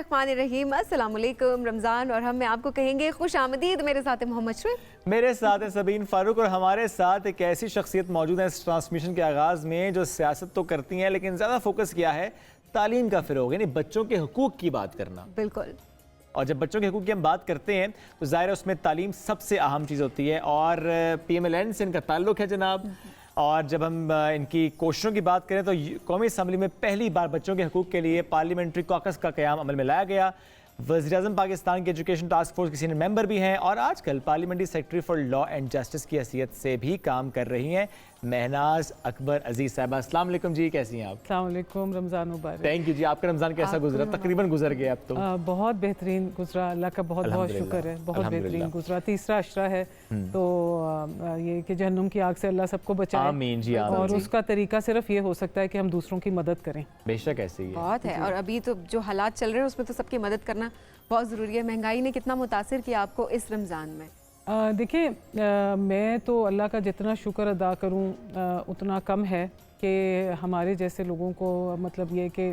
बिस्मिल्लाहिर्रहमानिर्रहीम, अस्सलाम वालेकुम। रमज़ान और हम में आपको कहेंगे खुश आमदीद। मेरे साथ है मोहम्मद शरीफ, मेरे साथ है सबीन फारूक और हमारे साथ एक ऐसी शख्सियत मौजूद है इस ट्रांसमिशन के आगाज़ में जो सियासत तो करती हैं लेकिन ज़्यादा फोकस किया है तालीम का फ़रोग़, यानी बच्चों के हुकूक की बात करना। बिल्कुल। और जब बच्चों के हुकूक की हम बात करते हैं तो ज़ाहिर है उसमें तालीम सबसे अहम चीज़ होती है और PMLN से इनका ताल्लुक़ है जनाब। और जब हम इनकी कोशिशों की बात करें तो कौमी असम्बली में पहली बार बच्चों के हुकूक के लिए पार्लियामेंट्री कॉकस का क़याम अमल में लाया गया। वज़ीर-ए-आज़म पाकिस्तान के एजुकेशन टास्क फोर्स के सीनियर मेंबर भी हैं और आजकल parliamentary secretary for law and justice की हैसियत से भी काम कर रही हैं महनाज अकबर अजीज़ साहिबा। अस्सलाम वालेकुम जी, कैसी हैं आप? अस्सलाम वालेकुम, रमज़ान मुबारक। थैंक यू जी। आपका रमज़ान कैसा गुजरा? तकरीबन गुजर गया अब तो। बहुत बेहतरीन गुजरा, अल्लाह का बहुत बहुत शुक्र है, बहुत बेहतरीन गुजरा। तीसरा अशरा है तो ये कि जहन्नुम की आग से अल्लाह सबको बचाए, आमीन जी, आमीन। और उसका तरीका सिर्फ ये हो सकता है कि हम दूसरों की मदद करें। बेशक ऐसे ही बहुत है। और अभी तो जो हालात चल रहे हैं उसमें तो सबकी मदद करना बहुत ज़रूरी है। महंगाई ने कितना मुतासिर किया आपको इस रमज़ान में? देखिए, मैं तो अल्लाह का जितना शुक्र अदा करूं उतना कम है कि हमारे जैसे लोगों को मतलब ये कि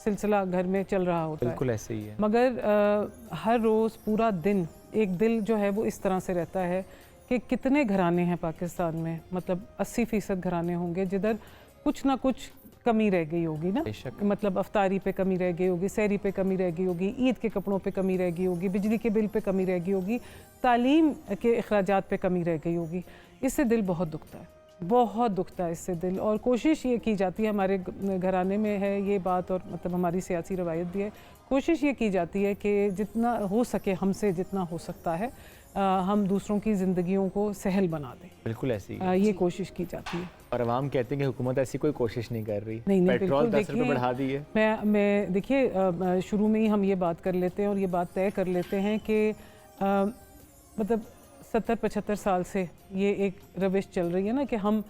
सिलसिला घर में चल रहा होता है। बिल्कुल ऐसे ही है। मगर हर रोज़ पूरा दिन एक दिल जो है वो इस तरह से रहता है कि कितने घराने हैं पाकिस्तान में, मतलब 80% घराने होंगे जिधर कुछ ना कुछ कमी रह गई होगी ना। मतलब अफ्तारी पे कमी रह गई होगी, सहरी पे कमी रह गई होगी, ईद के कपड़ों पे कमी रह गई होगी, बिजली के बिल पे कमी रह गई होगी, तालीम के अखराजात पे कमी रह गई होगी। इससे दिल बहुत दुखता है, बहुत दुखता है इससे दिल। और कोशिश ये की जाती है, हमारे घराने में है ये बात और मतलब हमारी सियासी रवायत भी है, कोशिश ये की जाती है कि जितना हो सके हमसे जितना हो सकता है हम दूसरों की ज़िंदगियों को सहल बना दें। बिल्कुल ऐसी ये कोशिश की जाती है। और अवाम कहते हैं कि हुकूमत ऐसी कोई कोशिश नहीं कर रही। नहीं, पेट्रोल 10 रुपये बढ़ा दी है। मैं देखिए शुरू में ही हम ये बात कर लेते हैं और ये बात तय कर लेते हैं कि मतलब 70-75 साल से ये एक रविश चल रही है ना कि हम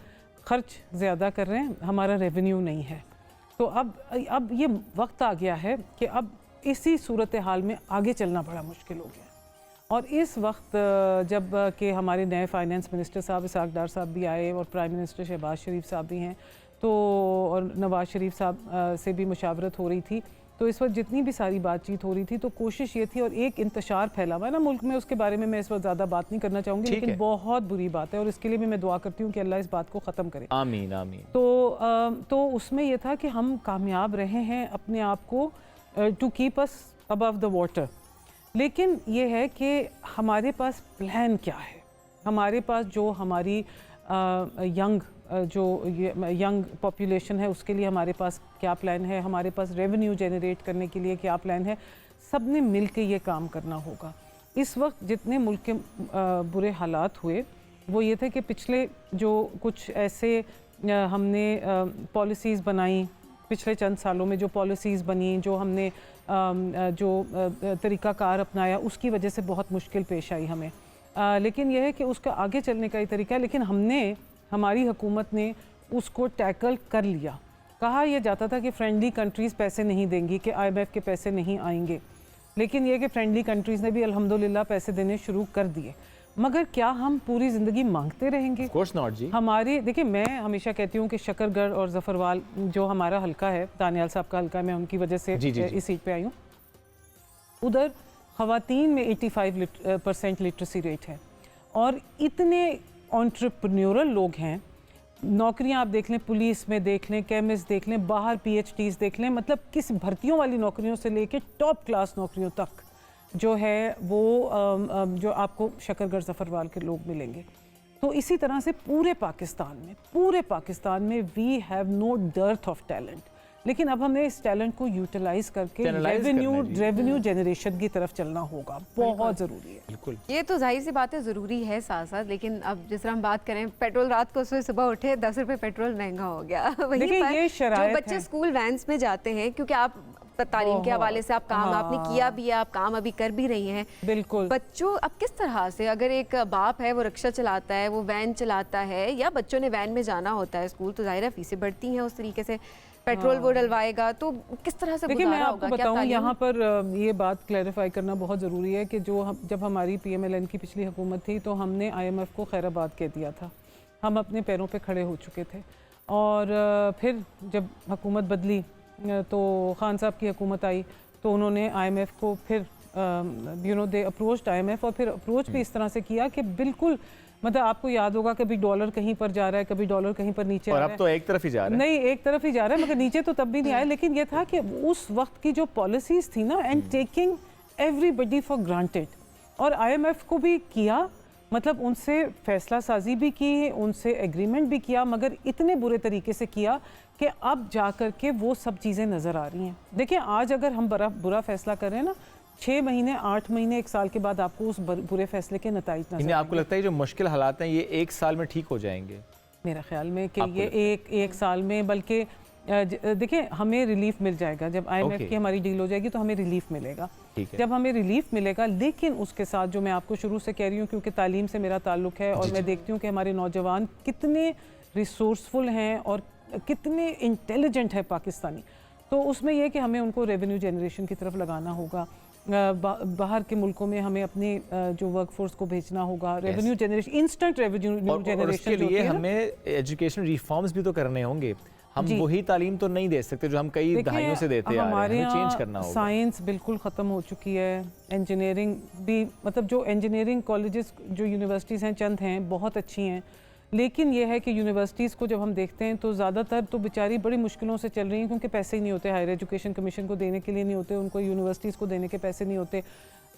खर्च ज़्यादा कर रहे हैं, हमारा रेवेन्यू नहीं है। तो अब ये वक्त आ गया है कि अब इसी सूरत हाल में आगे चलना बड़ा मुश्किल हो गया। और इस वक्त जब कि हमारे नए फाइनेंस मिनिस्टर साहब इसाक डार साहब भी आए और प्राइम मिनिस्टर शहबाज शरीफ साहब भी हैं, तो और नवाज़ शरीफ साहब से भी मुशावरत हो रही थी, तो इस वक्त जितनी भी सारी बातचीत हो रही थी तो कोशिश ये थी, और एक इंतशार फैला हुआ है ना मुल्क में, उसके बारे में मैं इस वक्त ज़्यादा बात नहीं करना चाहूँगी, लेकिन बहुत बुरी बात है और इसके लिए भी मैं दुआ करती हूँ कि अल्लाह इस बात को ख़त्म करे। आमीन आमीन। तो उसमें यह था कि हम कामयाब रहे हैं अपने आप को to keep us above the water, लेकिन ये है कि हमारे पास प्लान क्या है, हमारे पास जो हमारी यंग पॉपुलेशन है उसके लिए हमारे पास क्या प्लान है, हमारे पास रेवेन्यू जनरेट करने के लिए क्या प्लान है, सब ने मिल के ये काम करना होगा। इस वक्त जितने मुल्क के बुरे हालात हुए वो ये थे कि पिछले जो कुछ ऐसे हमने पॉलिसीज़ बनाई, पिछले चंद सालों में जो पॉलिसीज़ बनी, जो हमने जो तरीक़ाकार अपनाया, उसकी वजह से बहुत मुश्किल पेश आई हमें। लेकिन यह है कि उसका आगे चलने का ही तरीका है, लेकिन हमारी हुकूमत ने उसको टैकल कर लिया। कहा यह जाता था कि फ्रेंडली कंट्रीज़ पैसे नहीं देंगी, कि IMF के पैसे नहीं आएंगे, लेकिन यह कि फ्रेंडली कंट्रीज़ ने भी अल्हम्दुलिल्लाह पैसे देने शुरू कर दिए। मगर क्या हम पूरी ज़िंदगी मांगते रहेंगे? Of course not जी। हमारे देखिए, मैं हमेशा कहती हूँ कि शकरगढ़ और जफरवाल जो हमारा हल्का है, दानियाल साहब का हल्का है, मैं उनकी वजह से इस सीट पे आई हूँ, उधर ख़वातीन में 85% लिटरेसी रेट है और इतने एंटरप्रेन्योरल लोग हैं। नौकरियां आप देख लें, पुलिस में देख लें, केमिस्ट देख लें, बाहर PhDs देख लें, मतलब किस भर्तियों वाली नौकरियों से लेके टॉप क्लास नौकरियों तक जो है वो जो आपको शकरगढ़ जफरवाल के लोग मिलेंगे। तो इसी तरह से पूरे पाकिस्तान में we have no dearth of talent, लेकिन अब हमें इस टैलेंट को यूटिलाइज करके रेवेन्यू जनरेशन की तरफ चलना होगा, बहुत ज़रूरी है। बिल्कुल, ये तो जाहिर सी बात है, ज़रूरी है साथ साथ। लेकिन अब जिस तरह हम बात करें, पेट्रोल रात को सुबह उठे 10 रुपये पेट्रोल महंगा हो गया। वहीं पर ये जो बच्चे स्कूल वैन्स में जाते हैं, क्योंकि आप तालीम के हवाले से आप काम आपने किया भी है, आप काम अभी कर भी रही हैं, बिल्कुल। बच्चों अब किस तरह से, अगर एक बाप है वो रिक्शा चलाता है, वो वैन चलाता है, या बच्चों ने वैन में जाना होता है स्कूल, तो जाहिर है फीसें बढ़ती हैं, उस तरीके से पेट्रोल वो डलवाएगा, तो किस तरह से देखिए मैं आपको बताऊं, यहाँ पर ये बात क्लैरिफाई करना बहुत ज़रूरी है कि जब हमारी PMLN की पिछली हुकूमत थी तो हमने IMF को खैराबाद कह दिया था, हम अपने पैरों पे खड़े हो चुके थे। और फिर जब हुकूमत बदली तो खान साहब की हुकूमत आई तो उन्होंने IMF को फिर दे अप्रोच्ड IMF, और फिर अप्रोच भी इस तरह से किया कि बिल्कुल मतलब आपको याद होगा कभी डॉलर कहीं पर जा रहा है, कभी डॉलर कहीं पर नीचे आ रहा है, और अब तो एक तरफ ही जा रहा है। नहीं, एक तरफ ही जा रहा है, मगर नीचे तो तब भी नहीं आया। लेकिन ये था कि उस वक्त की जो पॉलिसीज थी ना, and taking everybody for granted, और IMF को भी किया, मतलब उनसे फैसला साजी भी की, उनसे एग्रीमेंट भी किया, मगर इतने बुरे तरीके से किया कि अब जा कर के वो सब चीज़ें नज़र आ रही हैं। देखिए आज अगर हम बुरा फैसला कर रहे हैं ना, 6 महीने, 8 महीने, 1 साल के बाद आपको उस बुरे फैसले के नतीजे नजर आएंगे। आपको लगता है जो मुश्किल हालात हैं ये 1 साल में ठीक हो जाएंगे? मेरा ख्याल में कि ये एक साल में, बल्कि देखिए हमें रिलीफ मिल जाएगा जब IMF की हमारी डील हो जाएगी, तो हमें रिलीफ मिलेगा। जब हमें रिलीफ मिलेगा, लेकिन उसके साथ जो मैं आपको शुरू से कह रही हूँ, क्योंकि तालीम से मेरा ताल्लुक है और मैं देखती हूँ कि हमारे नौजवान कितने रिसोर्सफुल हैं और कितने इंटेलिजेंट है पाकिस्तानी, तो उसमें यह कि हमें उनको रेवेन्यू जनरेशन की तरफ लगाना होगा। बाहर के मुल्कों में हमें अपने जो वर्कफोर्स को भेजना होगा, revenue generation, instant revenue generation. के लिए हमें एजुकेशन रिफॉर्म्स भी तो करने होंगे। हम वही तालीम तो नहीं दे सकते जो हम कई दहाइयों से देते आ रहे हैं, हमें चेंज करना होगा। साइंस बिल्कुल ख़त्म हो चुकी है, इंजीनियरिंग भी, मतलब जो इंजीनियरिंग कॉलेजेस, जो यूनिवर्सिटीज़ हैं, चंद हैं, बहुत अच्छी हैं, लेकिन ये है कि यूनिवर्सिटीज़ को जब हम देखते हैं तो ज़्यादातर तो बेचारी बड़ी मुश्किलों से चल रही हैं, क्योंकि पैसे ही नहीं होते, हायर एजुकेशन कमीशन को देने के लिए नहीं होते, उनको यूनिवर्सिटीज़ को देने के पैसे नहीं होते।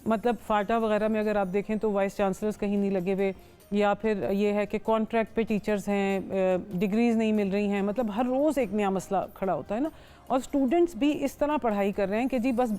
मतलब फाटा वगैरह में अगर आप देखें तो वाइस चांसलर्स कहीं नहीं लगे हुए, या फिर ये है कि कॉन्ट्रैक्ट पे टीचर्स हैं, डिग्रीज़ नहीं मिल रही हैं, मतलब हर रोज़ एक नया मसला खड़ा होता है ना। और स्टूडेंट्स भी इस तरह पढ़ाई कर रहे हैं कि जी बस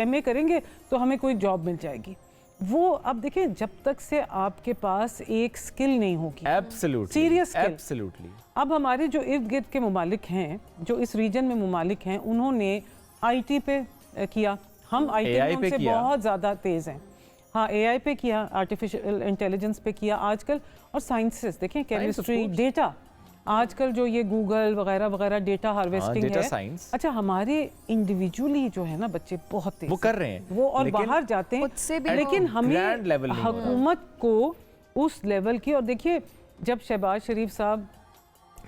MA करेंगे तो हमें कोई जॉब मिल जाएगी। वो अब देखिए, जब तक से आपके पास एक स्किल नहीं होगी, सीरियस स्किल। अब हमारे जो इर्द गिर्द के ममालिक हैं, जो इस रीजन में ममालिक हैं, उन्होंने IT पे किया, हम IT में उनसे बहुत ज़्यादा तेज़ हैं। हाँ, AI पे किया, आर्टिफिशियल इंटेलिजेंस पे किया आजकल, और साइंसेस देखें, केमिस्ट्री, डेटा, आजकल जो ये गूगल वगैरह वगैरह डेटा हार्वेस्टिंग है। अच्छा, हमारे इंडिविजुअली जो है ना बच्चे बहुत तेज वो कर रहे हैं, वो और बाहर जाते हैं, लेकिन हमें हुकूमत को उस लेवल की। और देखिए, जब शहबाज शरीफ साहब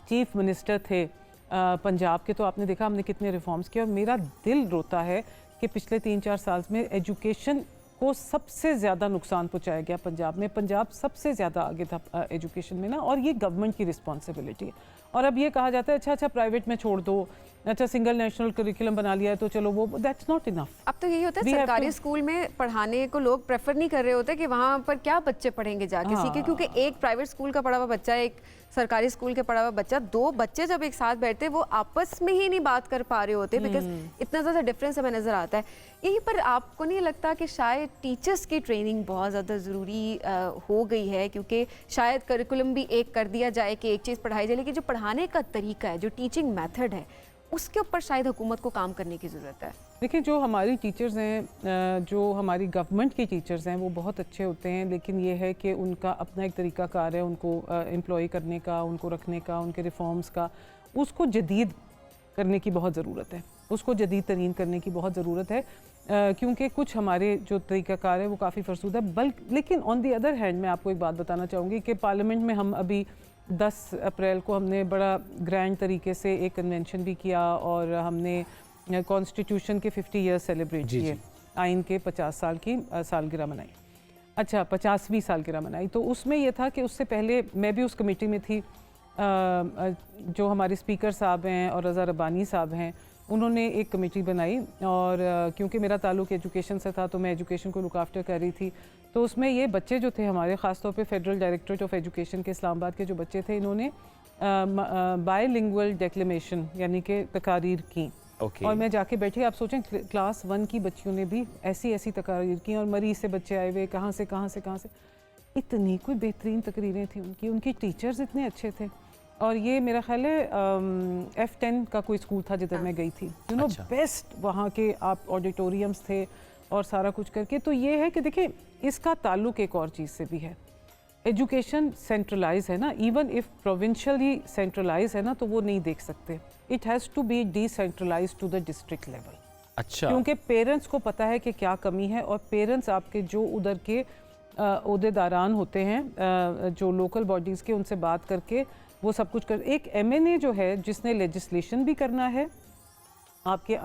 चीफ मिनिस्टर थे पंजाब के, तो आपने देखा हमने कितने रिफॉर्म्स किए, और मेरा दिल रोता है कि पिछले 3-4 साल में एजुकेशन को सबसे ज़्यादा नुकसान पहुंचाया गया पंजाब में। पंजाब सबसे ज़्यादा आगे था एजुकेशन में ना, और ये गवर्नमेंट की रिस्पॉन्सिबिलिटी है। और अब ये कहा जाता है अच्छा प्राइवेट में छोड़ दो, अच्छा सिंगल नेशनल करिकुलम बना लिया है तो चलो, वो दैट्स नॉट इनफ। अब तो यही होता है, सरकारी स्कूल में पढ़ाने को लोग प्रेफर नहीं कर रहे होते कि वहाँ पर क्या बच्चे पढ़ेंगे जाके सीखे, क्योंकि एक प्राइवेट स्कूल का पढ़ा हुआ बच्चा, एक सरकारी स्कूल के पढ़ा हुआ बच्चा, 2 बच्चे जब एक साथ बैठते वो आपस में ही नहीं बात कर पा रहे होते, बिकॉज इतना ज़्यादा डिफरेंस हमें नज़र आता है। यहीं पर आपको नहीं लगता कि शायद टीचर्स की ट्रेनिंग बहुत ज़्यादा ज़रूरी हो गई है, क्योंकि शायद करिकुलम भी एक कर दिया जाए कि एक चीज़ पढ़ाई जाए, लेकिन जो पढ़ाने का तरीका है, जो टीचिंग मेथड है, उसके ऊपर शायद हुकूमत को काम करने की ज़रूरत है। देखिए, जो हमारी टीचर्स हैं, जो हमारी गवर्नमेंट की टीचर्स हैं, वो बहुत अच्छे होते हैं, लेकिन ये है कि उनका अपना एक तरीका कार है उनको एम्प्लॉय करने का, उनको रखने का, उनके रिफॉर्म्स का, उसको जदीद करने की बहुत ज़रूरत है, उसको जदीद तरीन करने की बहुत ज़रूरत है, क्योंकि कुछ हमारे जो तरीक़ाकार है वो काफ़ी फरसूदा है। लेकिन ऑन दी अदर हैंड मैं आपको एक बात बताना चाहूँगी कि पार्लियामेंट में हम अभी 10 अप्रैल को हमने बड़ा ग्रैंड तरीके से एक कन्वेंशन भी किया, और हमने कॉन्स्टिट्यूशन के 50 ईयर्स सेलिब्रेट किए, आइन के 50 साल की सालगिरह मनाई, अच्छा 50वीं सालगिरह मनाई। तो उसमें यह था कि उससे पहले मैं भी उस कमेटी में थी, जो हमारे स्पीकर साहब हैं और रज़ा रब्बानी साहब हैं, उन्होंने एक कमेटी बनाई, और क्योंकि मेरा ताल्लुक एजुकेशन से था तो मैं एजुकेशन को लुक आफ्टर कर रही थी। तो उसमें ये बच्चे जो थे हमारे, ख़ासतौर पे फेडरल डायरेक्टरेट ऑफ एजुकेशन के इस्लामाबाद के जो बच्चे थे, इन्होंने बायलिंगुअल डेक्लेमेशन यानी कि तकारीर की, और मैं जाके बैठी, आप सोचें क्लास 1 की बच्चियों ने भी ऐसी तकारीर की, और मरीज से बच्चे आए हुए, कहाँ से इतनी कोई बेहतरीन तकरीरें थी उनकी टीचर्स इतने अच्छे थे। और ये मेरा ख्याल है F10 का कोई स्कूल था जिधर मैं गई थी, बेस्ट वहाँ के आप ऑडिटोरियम्स थे और सारा कुछ करके। तो ये है कि देखिए, इसका ताल्लुक एक और चीज़ से भी है, एजुकेशन सेंट्रलाइज है ना, इवन इफ प्रोविंशियली सेंट्रलाइज है ना, तो वो नहीं देख सकते, it has to be decentralize to the district level. अच्छा, क्योंकि पेरेंट्स को पता है कि क्या कमी है, और पेरेंट्स आपके जो उधर के ओहदेदारान होते हैं, जो लोकल बॉडीज़ के, उनसे बात करके वो सब कुछ कर। एक MNA जो है जिसने लेजिस्लेशन भी करना है, आपके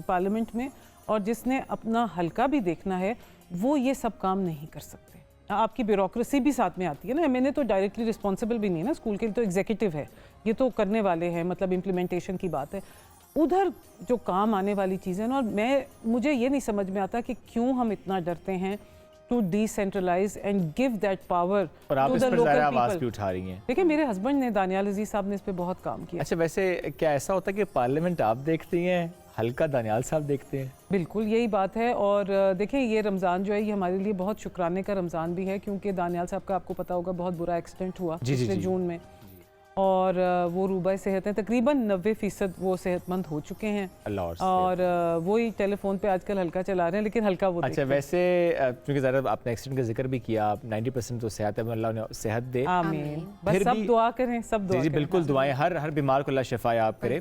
पार्लियामेंट में, और जिसने अपना हल्का भी देखना है वो ये सब काम नहीं कर सकते। आपकी ब्यूरोक्रेसी भी साथ में आती है ना, मैंने तो डायरेक्टली रिस्पॉन्सिबल भी नहीं है ना, स्कूल के लिए तो एग्जीक्यूटिव है, ये तो करने वाले हैं, मतलब इम्प्लीमेंटेशन की बात है। उधर जो काम आने वाली चीज़ें ना, और मुझे ये नहीं समझ में आता कि क्यों हम इतना डरते हैं to decentralize and give that power और आप टू इस द पर लोकल ज़रा आवाज़ भी पीपल। उठा रही हैं। देखिए मेरे हस्बैंड ने, दानियाल अजीज साहब ने इस पे बहुत काम किया। अच्छा, वैसे क्या ऐसा होता है कि पार्लियामेंट आप देखती हैं, हल्का दानियाल साहब देखते हैं? बिल्कुल यही बात है। और देखिए ये रमज़ान जो है ये हमारे लिए बहुत शुक्राने का रमज़ान भी है, क्योंकि दानियाल साहब का आपको पता होगा बहुत बुरा एक्सीडेंट हुआ पिछले जून में, और वो रूबा सेहत है, तकरीबन 90% वो सेहतमंद हो चुके हैं, और वही टेलीफोन पे आजकल हल्का चला रहे हैं, लेकिन हल्का वो अच्छा वैसे क्योंकि ज़रा आपने एक्सीडेंट का जिक्र भी किया, आप 90% तो सेहत है, अल्लाह उन्हें सेहत दे, आमीन। बस सब दुआ करें, सब दुआ जी करें। बिल्कुल दुआएं, हर बीमार को अल्लाह शिफा आप करे।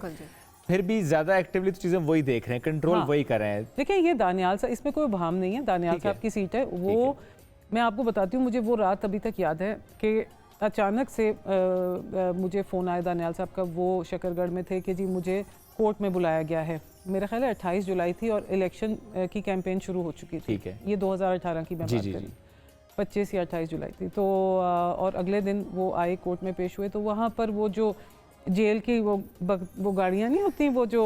फिर भी ज़्यादा एक्टिवली तो चीज़ें वही देख रहे हैं, कंट्रोल वही कर रहे हैं। देखिए ये दानियाल साहब, इसमें कोई भाम नहीं है, दानियाल साहब की सीट है वो। मैं आपको बताती हूँ, मुझे वो रात अभी तक याद है कि अचानक से मुझे फ़ोन आया दानियाल साहब का, वो शकरगढ़ में थे कि जी मुझे कोर्ट में बुलाया गया है। मेरा ख्याल है 28 जुलाई थी और इलेक्शन की कैंपेन शुरू हो चुकी थी। ठीक है, ये 2018 की मैं बात कर रही हूँ, 25 या 28 जुलाई थी। तो और अगले दिन वो आए, कोर्ट में पेश हुए, तो वहाँ पर वो जो जेल की वो गाड़ियाँ नहीं होती, वो जो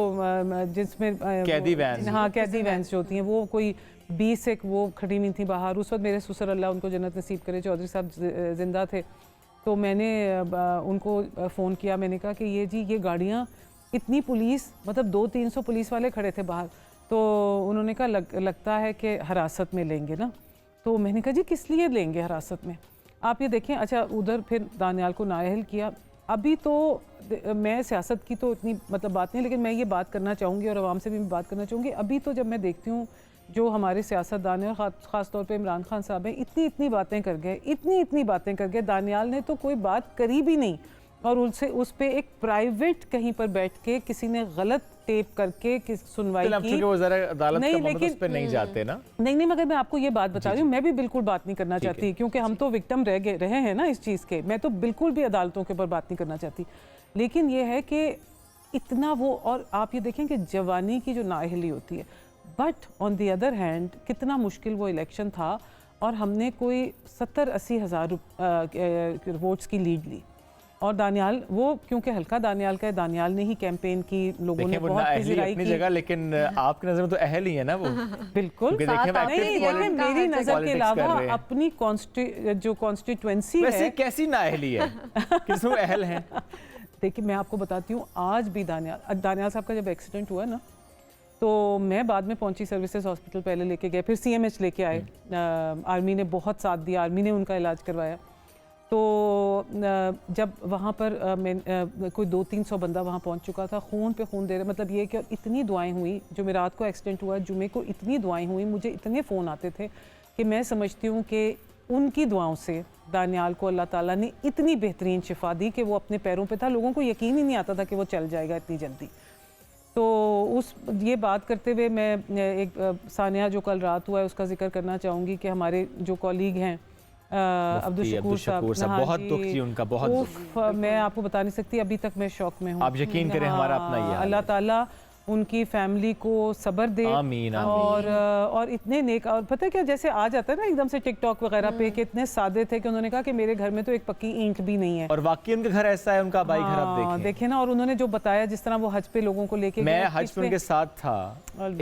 जिसमें कैदी वैन, हाँ कैदी वैन्स जो होती हैं, वो कोई 20 एक वो खड़ी हुई थी बाहर। उस वक्त मेरे ससुर, अल्लाह उनको जन्नत नसीब करे, चौधरी साहब जिंदा थे। तो मैंने उनको फ़ोन किया, मैंने कहा कि ये जी ये गाड़ियाँ, इतनी पुलिस, मतलब 200-300 पुलिस वाले खड़े थे बाहर। तो उन्होंने कहा लगता है कि हिरासत में लेंगे ना। तो मैंने कहा जी किस लिए लेंगे हिरासत में, आप ये देखें। अच्छा उधर फिर दानियाल को नाअहल किया। अभी तो मैं सियासत की तो इतनी मतलब बात नहीं, लेकिन मैं ये बात करना चाहूँगी और आवाम से भी बात करना चाहूँगी। अभी तो जब मैं देखती हूँ जो हमारे सियासतदान हैं, ख़ास तौर पे इमरान खान साहब हैं, इतनी बातें कर गए, इतनी बातें कर गए। दानियाल ने तो कोई बात करी भी नहीं, और उनसे उस पे एक प्राइवेट कहीं पर बैठ के किसी ने गलत टेप करके सुनवाई की। वो ज़रा अदालत नहीं, का मतलब लेकिन उस पे नहीं जाते ना। नहीं, मगर मैं आपको ये बात बता रही हूँ, मैं भी बिल्कुल बात नहीं करना चाहती, क्योंकि हम तो विक्टिम रहे हैं ना इस चीज़ के। मैं तो बिल्कुल भी अदालतों के ऊपर बात नहीं करना चाहती, लेकिन ये है कि इतना वो, और आप ये देखें कि जवानी की जो नाअहली होती है, but on the other hand कितना मुश्किल वो इलेक्शन था, और हमने कोई 70-80 हज़ार वोट्स की लीड ली। और दानियाल वो, क्योंकि हल्का दानियाल का है, दानियाल ने ही कैंपेन की, लोगों ने बहुत पिज़राई की जगह, लेकिन आपकी नज़र में तो अहल ही है ना वो। बिल्कुल नहीं, मेरी नज़र के अलावा अपनी जो कॉन्स्टिट्यूएंसी है, कैसी नाअहली है, किसमें अहल है। देखिए मैं आपको बताती हूँ, आज भी दानियाल साहब का जब एक्सीडेंट हुआ ना, तो मैं बाद में पहुंची, सर्विसेज हॉस्पिटल पहले लेके गए, फिर CMH लेके आए। आर्मी ने बहुत साथ दिया, आर्मी ने उनका इलाज करवाया। तो जब वहाँ पर कोई 200-300 बंदा वहाँ पहुँच चुका था, खून पे खून दे रहे, मतलब ये कि इतनी दुआएं हुई। जो मेरा रात को एक्सीडेंट हुआ, जुमे को इतनी दुआएं हुई, मुझे इतने फ़ोन आते थे कि मैं समझती हूँ कि उनकी दुआओं से दानियाल को अल्लाह ताला ने इतनी बेहतरीन शिफा दी कि वो अपने पैरों पे था। लोगों को यकीन ही नहीं आता था कि वो चल जाएगा इतनी जल्दी। तो ये बात करते हुए मैं एक सानिया जो कल रात हुआ है उसका जिक्र करना चाहूँगी कि हमारे जो कॉलीग हैं अब्दुल शकूर साहब, बहुत दुख जी उनका, बहुत दुख। मैं आपको बता नहीं सकती, अभी तक मैं शौक में हूँ। आप यकीन करें, हमारा अपना ही हाल है। अल्लाह ताला उनकी फैमिली को सब्र दे, आमीन, आमीन। और इतने नेक, और पता है क्या, जैसे आ जाता है ना एकदम से टिकटॉक वगैरह पे, कि इतने सादे थे कि उन्होंने कहा कि मेरे घर में तो एक पक्की ईंट भी नहीं है। और वाकई उनके घर ऐसा है, उनका भाई घर आप देखें ना। और उन्होंने जो बताया, जिस तरह वो हज पे लोगों को लेके, मैं हज पे उनके साथ था,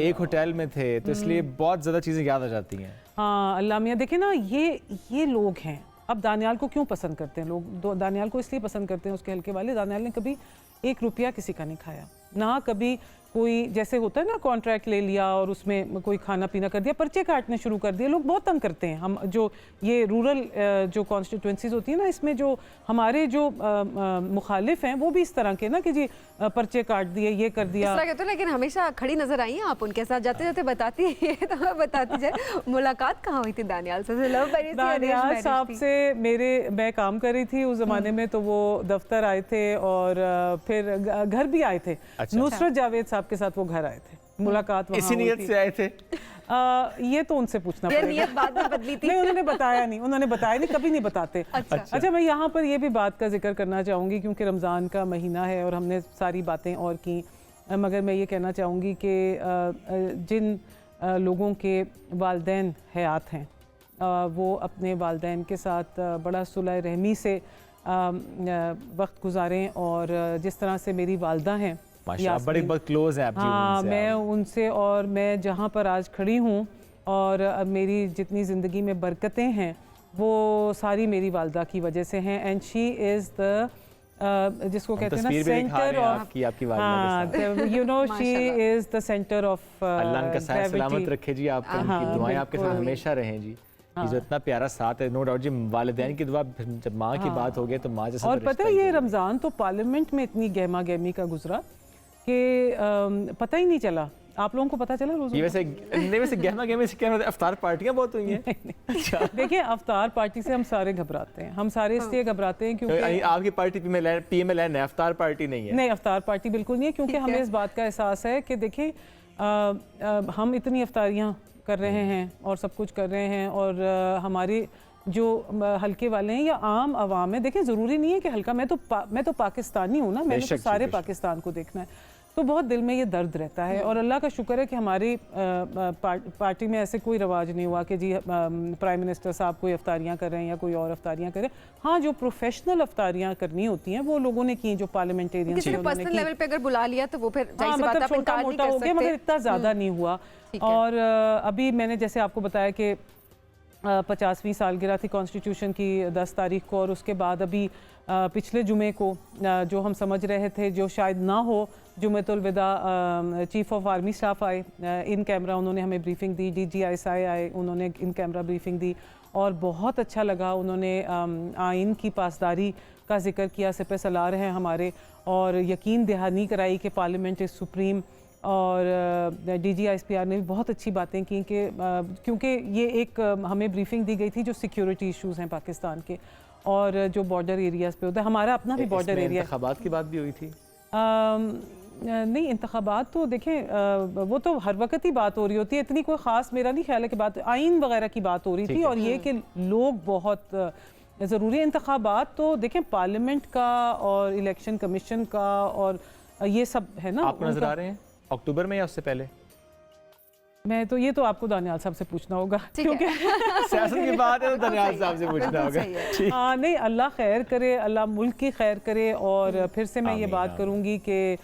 एक होटल में थे, तो इसलिए बहुत ज्यादा चीजें याद आ जाती हैं। हाँ अल्लाह मियाँ, देखे ना ये लोग हैं। अब दानियाल को क्यों पसंद करते हैं लोग? दानियाल को इसलिए पसंद करते हैं उसके हल्के वाले, दानियाल ने कभी 1 रुपया किसी का नहीं खाया, ना कभी कोई जैसे होता है ना कॉन्ट्रैक्ट ले लिया और उसमें कोई खाना पीना कर दिया, पर्चे काटने शुरू कर दिए। लोग बहुत तंग करते हैं। हम जो ये रूरल जो कॉन्स्टिट्यूएंसीज होती है ना, इसमें जो हमारे जो मुखालिफ हैं वो भी इस तरह के ना कि जी पर्चे काट दिए, ये कर दिया। इस तरह के तो, लेकिन हमेशा खड़ी नजर आई हैं आप उनके साथ, जाते जाते बताती है तो मैं बताती जाए, मुलाकात कहाँ हुई थी दानियाल से? दानियाल साहब से मैं काम कर रही थी उस ज़माने में, तो वो दफ्तर आए थे और फिर घर भी आए थे। नुसरत जावेद साहब के साथ वो घर आए थे, मुलाकात वहाँ इसी नियत से आए थे। ये तो उनसे पूछना पड़ेगा। नियत बाद में बदली थी। नहीं, उन्होंने बताया नहीं, कभी नहीं बताते। अच्छा, मैं यहाँ पर ये भी बात का जिक्र करना चाहूँगी, क्योंकि रमज़ान का महीना है और हमने सारी बातें और की, मगर मैं ये कहना चाहूँगी कि जिन लोगों के वालिदैन हयात हैं वो अपने वालिदैन के साथ बड़ा सुलह रहमी से वक्त गुजारें। और जिस तरह से मेरी वालदा हैं माशाअल्लाह, बड़े बहुत क्लोज हैं आप जी हाँ, उनसे मैं आप। उनसे, और मैं जहाँ पर आज खड़ी हूँ और अब मेरी जितनी ज़िंदगी में बरकतें हैं वो सारी मेरी वालदा की वजह से हैं। एंड शी इज़ द जिसको कहते हैं ना सेंटर ऑफ आपकी वालदा के साथ। You know she is the centre of Allah उनका साया सलामत रखे जी, आपको उनकी दुआएं आपके साथ हमेशा रहें जी। ये जो इतना प्यारा साथ है, नो डाउट जी, वालिदैन की दुआ, जब माँ की बात हो गई तो माँ जैसा। और पता है ये रमज़ान तो पार्लियामेंट में इतनी गहमा गहमी का गुजरा कि पता ही नहीं चला। आप लोगों को पता चला रोज़? ये वैसे गहमा गहमी से क्या मतलब अफ्तार पार्टियां बहुत हुई हैं। अच्छा, देखिए अफ्तार पार्टी से हम सारे घबराते हैं, हम सारे इसलिए घबराते हैं क्योंकि आपकी पार्टी PMLN है, अफ्तार पार्टी नहीं है। नहीं, अफ्तार पार्टी बिल्कुल नहीं है, क्योंकि हमें इस बात का एहसास है कि देखिए हम इतनी अफ्तारियाँ कर रहे हैं और सब कुछ कर रहे हैं, और हमारी जो हल्के वाले हैं या आम आवाम है, देखिए ज़रूरी नहीं है कि हल्का, मैं तो पाकिस्तानी हूँ ना, मैंने तो सारे पाकिस्तान को देखना है, तो बहुत दिल में ये दर्द रहता है। और अल्लाह का शुक्र है कि हमारी पार्टी में ऐसे कोई रवाज नहीं हुआ कि जी प्राइम मिनिस्टर साहब कोई अफ्तारियाँ कर रहे हैं या कोई और अफ्तारियाँ कर रहे हैं। हाँ, जो प्रोफेशनल अफ्तारियाँ करनी होती हैं वो लोगों ने की, जो पार्लियामेंटेरियन किसी पर्सनल लेवल पे अगर बुला लिया तो वो फिर हाँ, मतलब छोटा मोटा हो गया, मगर इतना ज़्यादा नहीं हुआ। और अभी मैंने जैसे आपको बताया कि 50वीं सालगिरह थी कॉन्स्टिट्यूशन की 10 तारीख को, और उसके बाद अभी पिछले जुमे को जो हम समझ रहे थे जो शायद ना हो, जुमेतुल विदा, चीफ ऑफ आर्मी स्टाफ आए इन कैमरा, उन्होंने हमें ब्रीफिंग दी, DGI आए, उन्होंने इन कैमरा ब्रीफिंग दी, और बहुत अच्छा लगा। उन्होंने आइन की पासदारी का जिक्र किया, सिपह सलार हैं हमारे, और यकीन दहानी कराई कि पार्लियामेंट इज़ सुप्रीम। और DGI ने भी बहुत अच्छी बातें की कि क्योंकि ये एक हमें ब्रीफिंग दी गई थी जो सिक्योरिटी इश्यूज़ हैं पाकिस्तान के और जो बॉर्डर एरियाज़ पे होता है, हमारा अपना भी बॉर्डर एरिया। इंतखाबात की बात भी हुई थी? नहीं, इंतखाबात तो देखें वो तो हर वक्त ही बात हो रही होती है, इतनी कोई ख़ास मेरा नहीं ख्याल है कि बात आइन वगैरह की बात हो रही थी, और ये कि लोग बहुत ज़रूरी है। इंतखाबात तो देखें पार्लियामेंट का और इलेक्शन कमीशन का और ये सब है ना। आपको नजर आ रहे हैं अक्टूबर में या उससे पहले? मैं तो ये तो आपको दानियाल साहब से पूछना होगा, क्योंकि सियासत की बात है तो दानियाल साहब से पूछना होगा। नहीं, अल्लाह खैर करे, अल्लाह मुल्क की खैर करे। और फिर से मैं ये बात करूँगी कि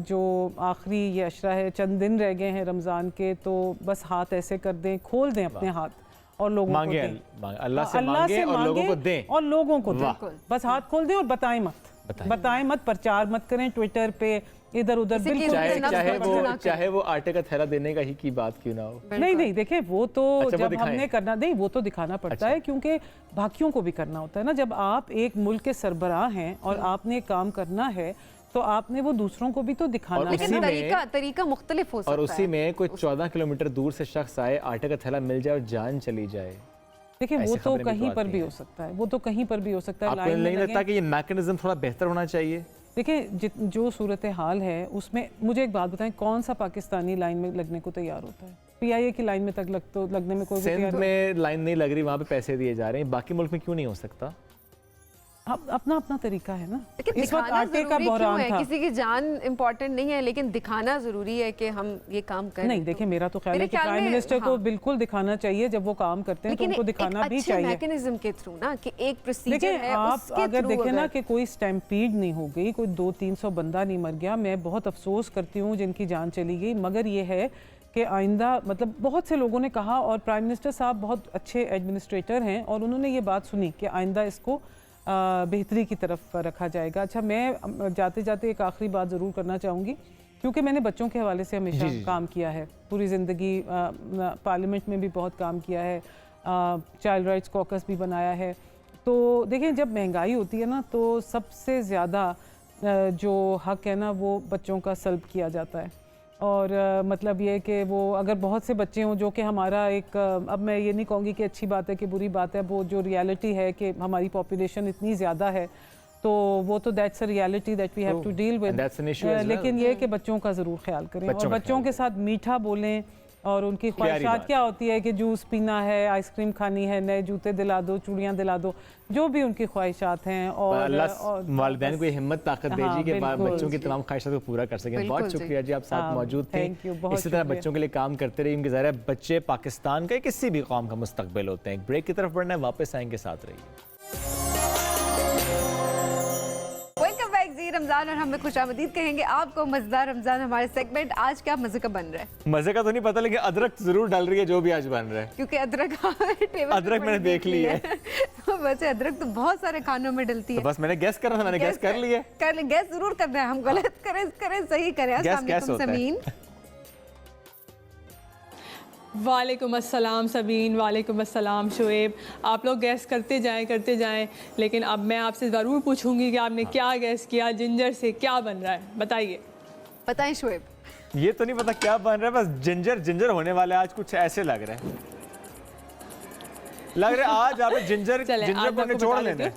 जो आखिरी ये अशरा है, चंद दिन रह गए हैं रमज़ान के, तो बस हाथ ऐसे कर दें, खोल दें अपने हाथ और लोगों को दें, अल्लाह से मांगे और लोगों को दें, और लोगों को दें, बस हाथ खोल दें और बताएं मत, प्रचार मत करें ट्विटर पे इधर उधर, बिल्कुल चाहे वो आटे का थैला देने का ही की बात क्यों ना हो। नहीं देखिए वो तो जब हमने करना, नहीं वो तो दिखाना पड़ता है, क्योंकि बाकियों को भी करना होता है ना। जब आप एक मुल्क के सरबराह हैं और आपने काम करना है तो आपने वो दूसरों को भी तो दिखाना है। लेकिन तरीका मुख्तलिफ हो सकता है। और उसी में कोई 14 किलोमीटर दूर से शख्स आए, आटे का थैला मिल जाए और जान चली जाए, देखिए वो तो कहीं पर भी हो सकता है, वो तो कहीं पर भी हो सकता है। आपको नहीं लगता कि ये मैकेनिज्म थोड़ा बेहतर होना चाहिए? देखिए जो सूरत हाल है उसमें मुझे एक बात बताएं, कौन सा पाकिस्तानी लाइन में लगने को तैयार होता है? PIA की लाइन में तक लगने में कोई सिंध में लाइन नहीं लग रही, वहाँ पे पैसे दिए जा रहे हैं, बाकी मुल्क में क्यों नहीं हो सकता? अपना अपना तरीका है ना। इस वक्त आटे का बहरान था, किसी की जान इंपॉर्टेंट नहीं है, लेकिन दिखाना जरूरी है कि हम ये काम करें। नहीं देखिए, मेरा तो ख्याल है कि प्राइम मिनिस्टर को बिल्कुल दिखाना चाहिए जब वो काम करते हैं, तो उनको दिखाना भी चाहिए मैकेनिज्म के थ्रू ना, कि एक प्रोसीजर है। आप अगर देखें ना कि कोई स्टैम्पीड नहीं हो गई, कोई 200-300 बंदा नहीं मर गया, मैं बहुत अफसोस करती हूँ जिनकी जान चली गई, मगर ये है कि आइंदा, मतलब बहुत से लोगों ने कहा, और प्राइम मिनिस्टर साहब बहुत अच्छे एडमिनिस्ट्रेटर हैं, और उन्होंने ये बात सुनी कि आइंदा इसको बेहतरी की तरफ रखा जाएगा। अच्छा, मैं जाते जाते एक आखिरी बात ज़रूर करना चाहूँगी, क्योंकि मैंने बच्चों के हवाले से हमेशा काम किया है, पूरी ज़िंदगी पार्लियामेंट में भी बहुत काम किया है, चाइल्ड राइट्स कॉकस भी बनाया है। तो देखिए, जब महंगाई होती है ना, तो सबसे ज़्यादा जो हक है ना वो बच्चों का सल्ब किया जाता है। और मतलब ये कि वो अगर बहुत से बच्चे हों, जो कि हमारा एक, अब मैं ये नहीं कहूँगी कि अच्छी बात है कि बुरी बात है, वो जो रियलिटी है कि हमारी पॉपुलेशन इतनी ज़्यादा है, तो वो तो that's a reality that we have to deal with. लेकिन ये कि बच्चों का ज़रूर ख्याल करें और बच्चों के साथ मीठा बोलें, और उनकी ख्वाहिशात क्या होती है कि जूस पीना है, आइसक्रीम खानी है, नए जूते दिला दो, चूड़ियाँ दिला दो, जो भी उनकी ख्वाहिशात हैं। और वालिदैन को हिम्मत ताकत भेजी कि बच्चों की तमाम ख्वाहिशात को पूरा कर सकें। बहुत शुक्रिया जी, आप साथ मौजूद थे। इसी तरह बच्चों के लिए काम करते रहिए, उनके ज़ाहिर है बच्चे पाकिस्तान के किसी भी कौम का मुस्तकबिल होते हैं। ब्रेक की तरफ बढ़ना है, वापस आएंगे, साथ रहिए। रमजान और हमें खुशामदीद कहेंगे आपको। मजेदार रमजान हमारे सेगमेंट। आज क्या मजे का बन रहा है? मजे का तो नहीं पता, लेकिन अदरक जरूर डाल रही है जो भी आज बन रहा है, क्योंकि अदरक मैंने देख ली है। तो वैसे अदरक तो बहुत सारे खानों में डलती है। तो बस मैंने गैस करना था, मैंने गैस कर लिया। गैस जरूर करना है, हम गलत करें सही करें। अस्सलाम वालेकुम समीन। वालेकुम अस्सलाम सबीन, वालेकुम अस्सलाम शुएब। आप लोग गैस करते जाएं, लेकिन अब मैं आपसे ज़रूर पूछूंगी कि आपने क्या गैस किया, जिंजर से क्या बन रहा है, बताइए। बताएं शुएब। ये तो नहीं पता क्या बन रहा है, बस जिंजर होने वाला है आज, कुछ ऐसे लग रहा है। आज आप जिंजर को निचोड़ लेना है।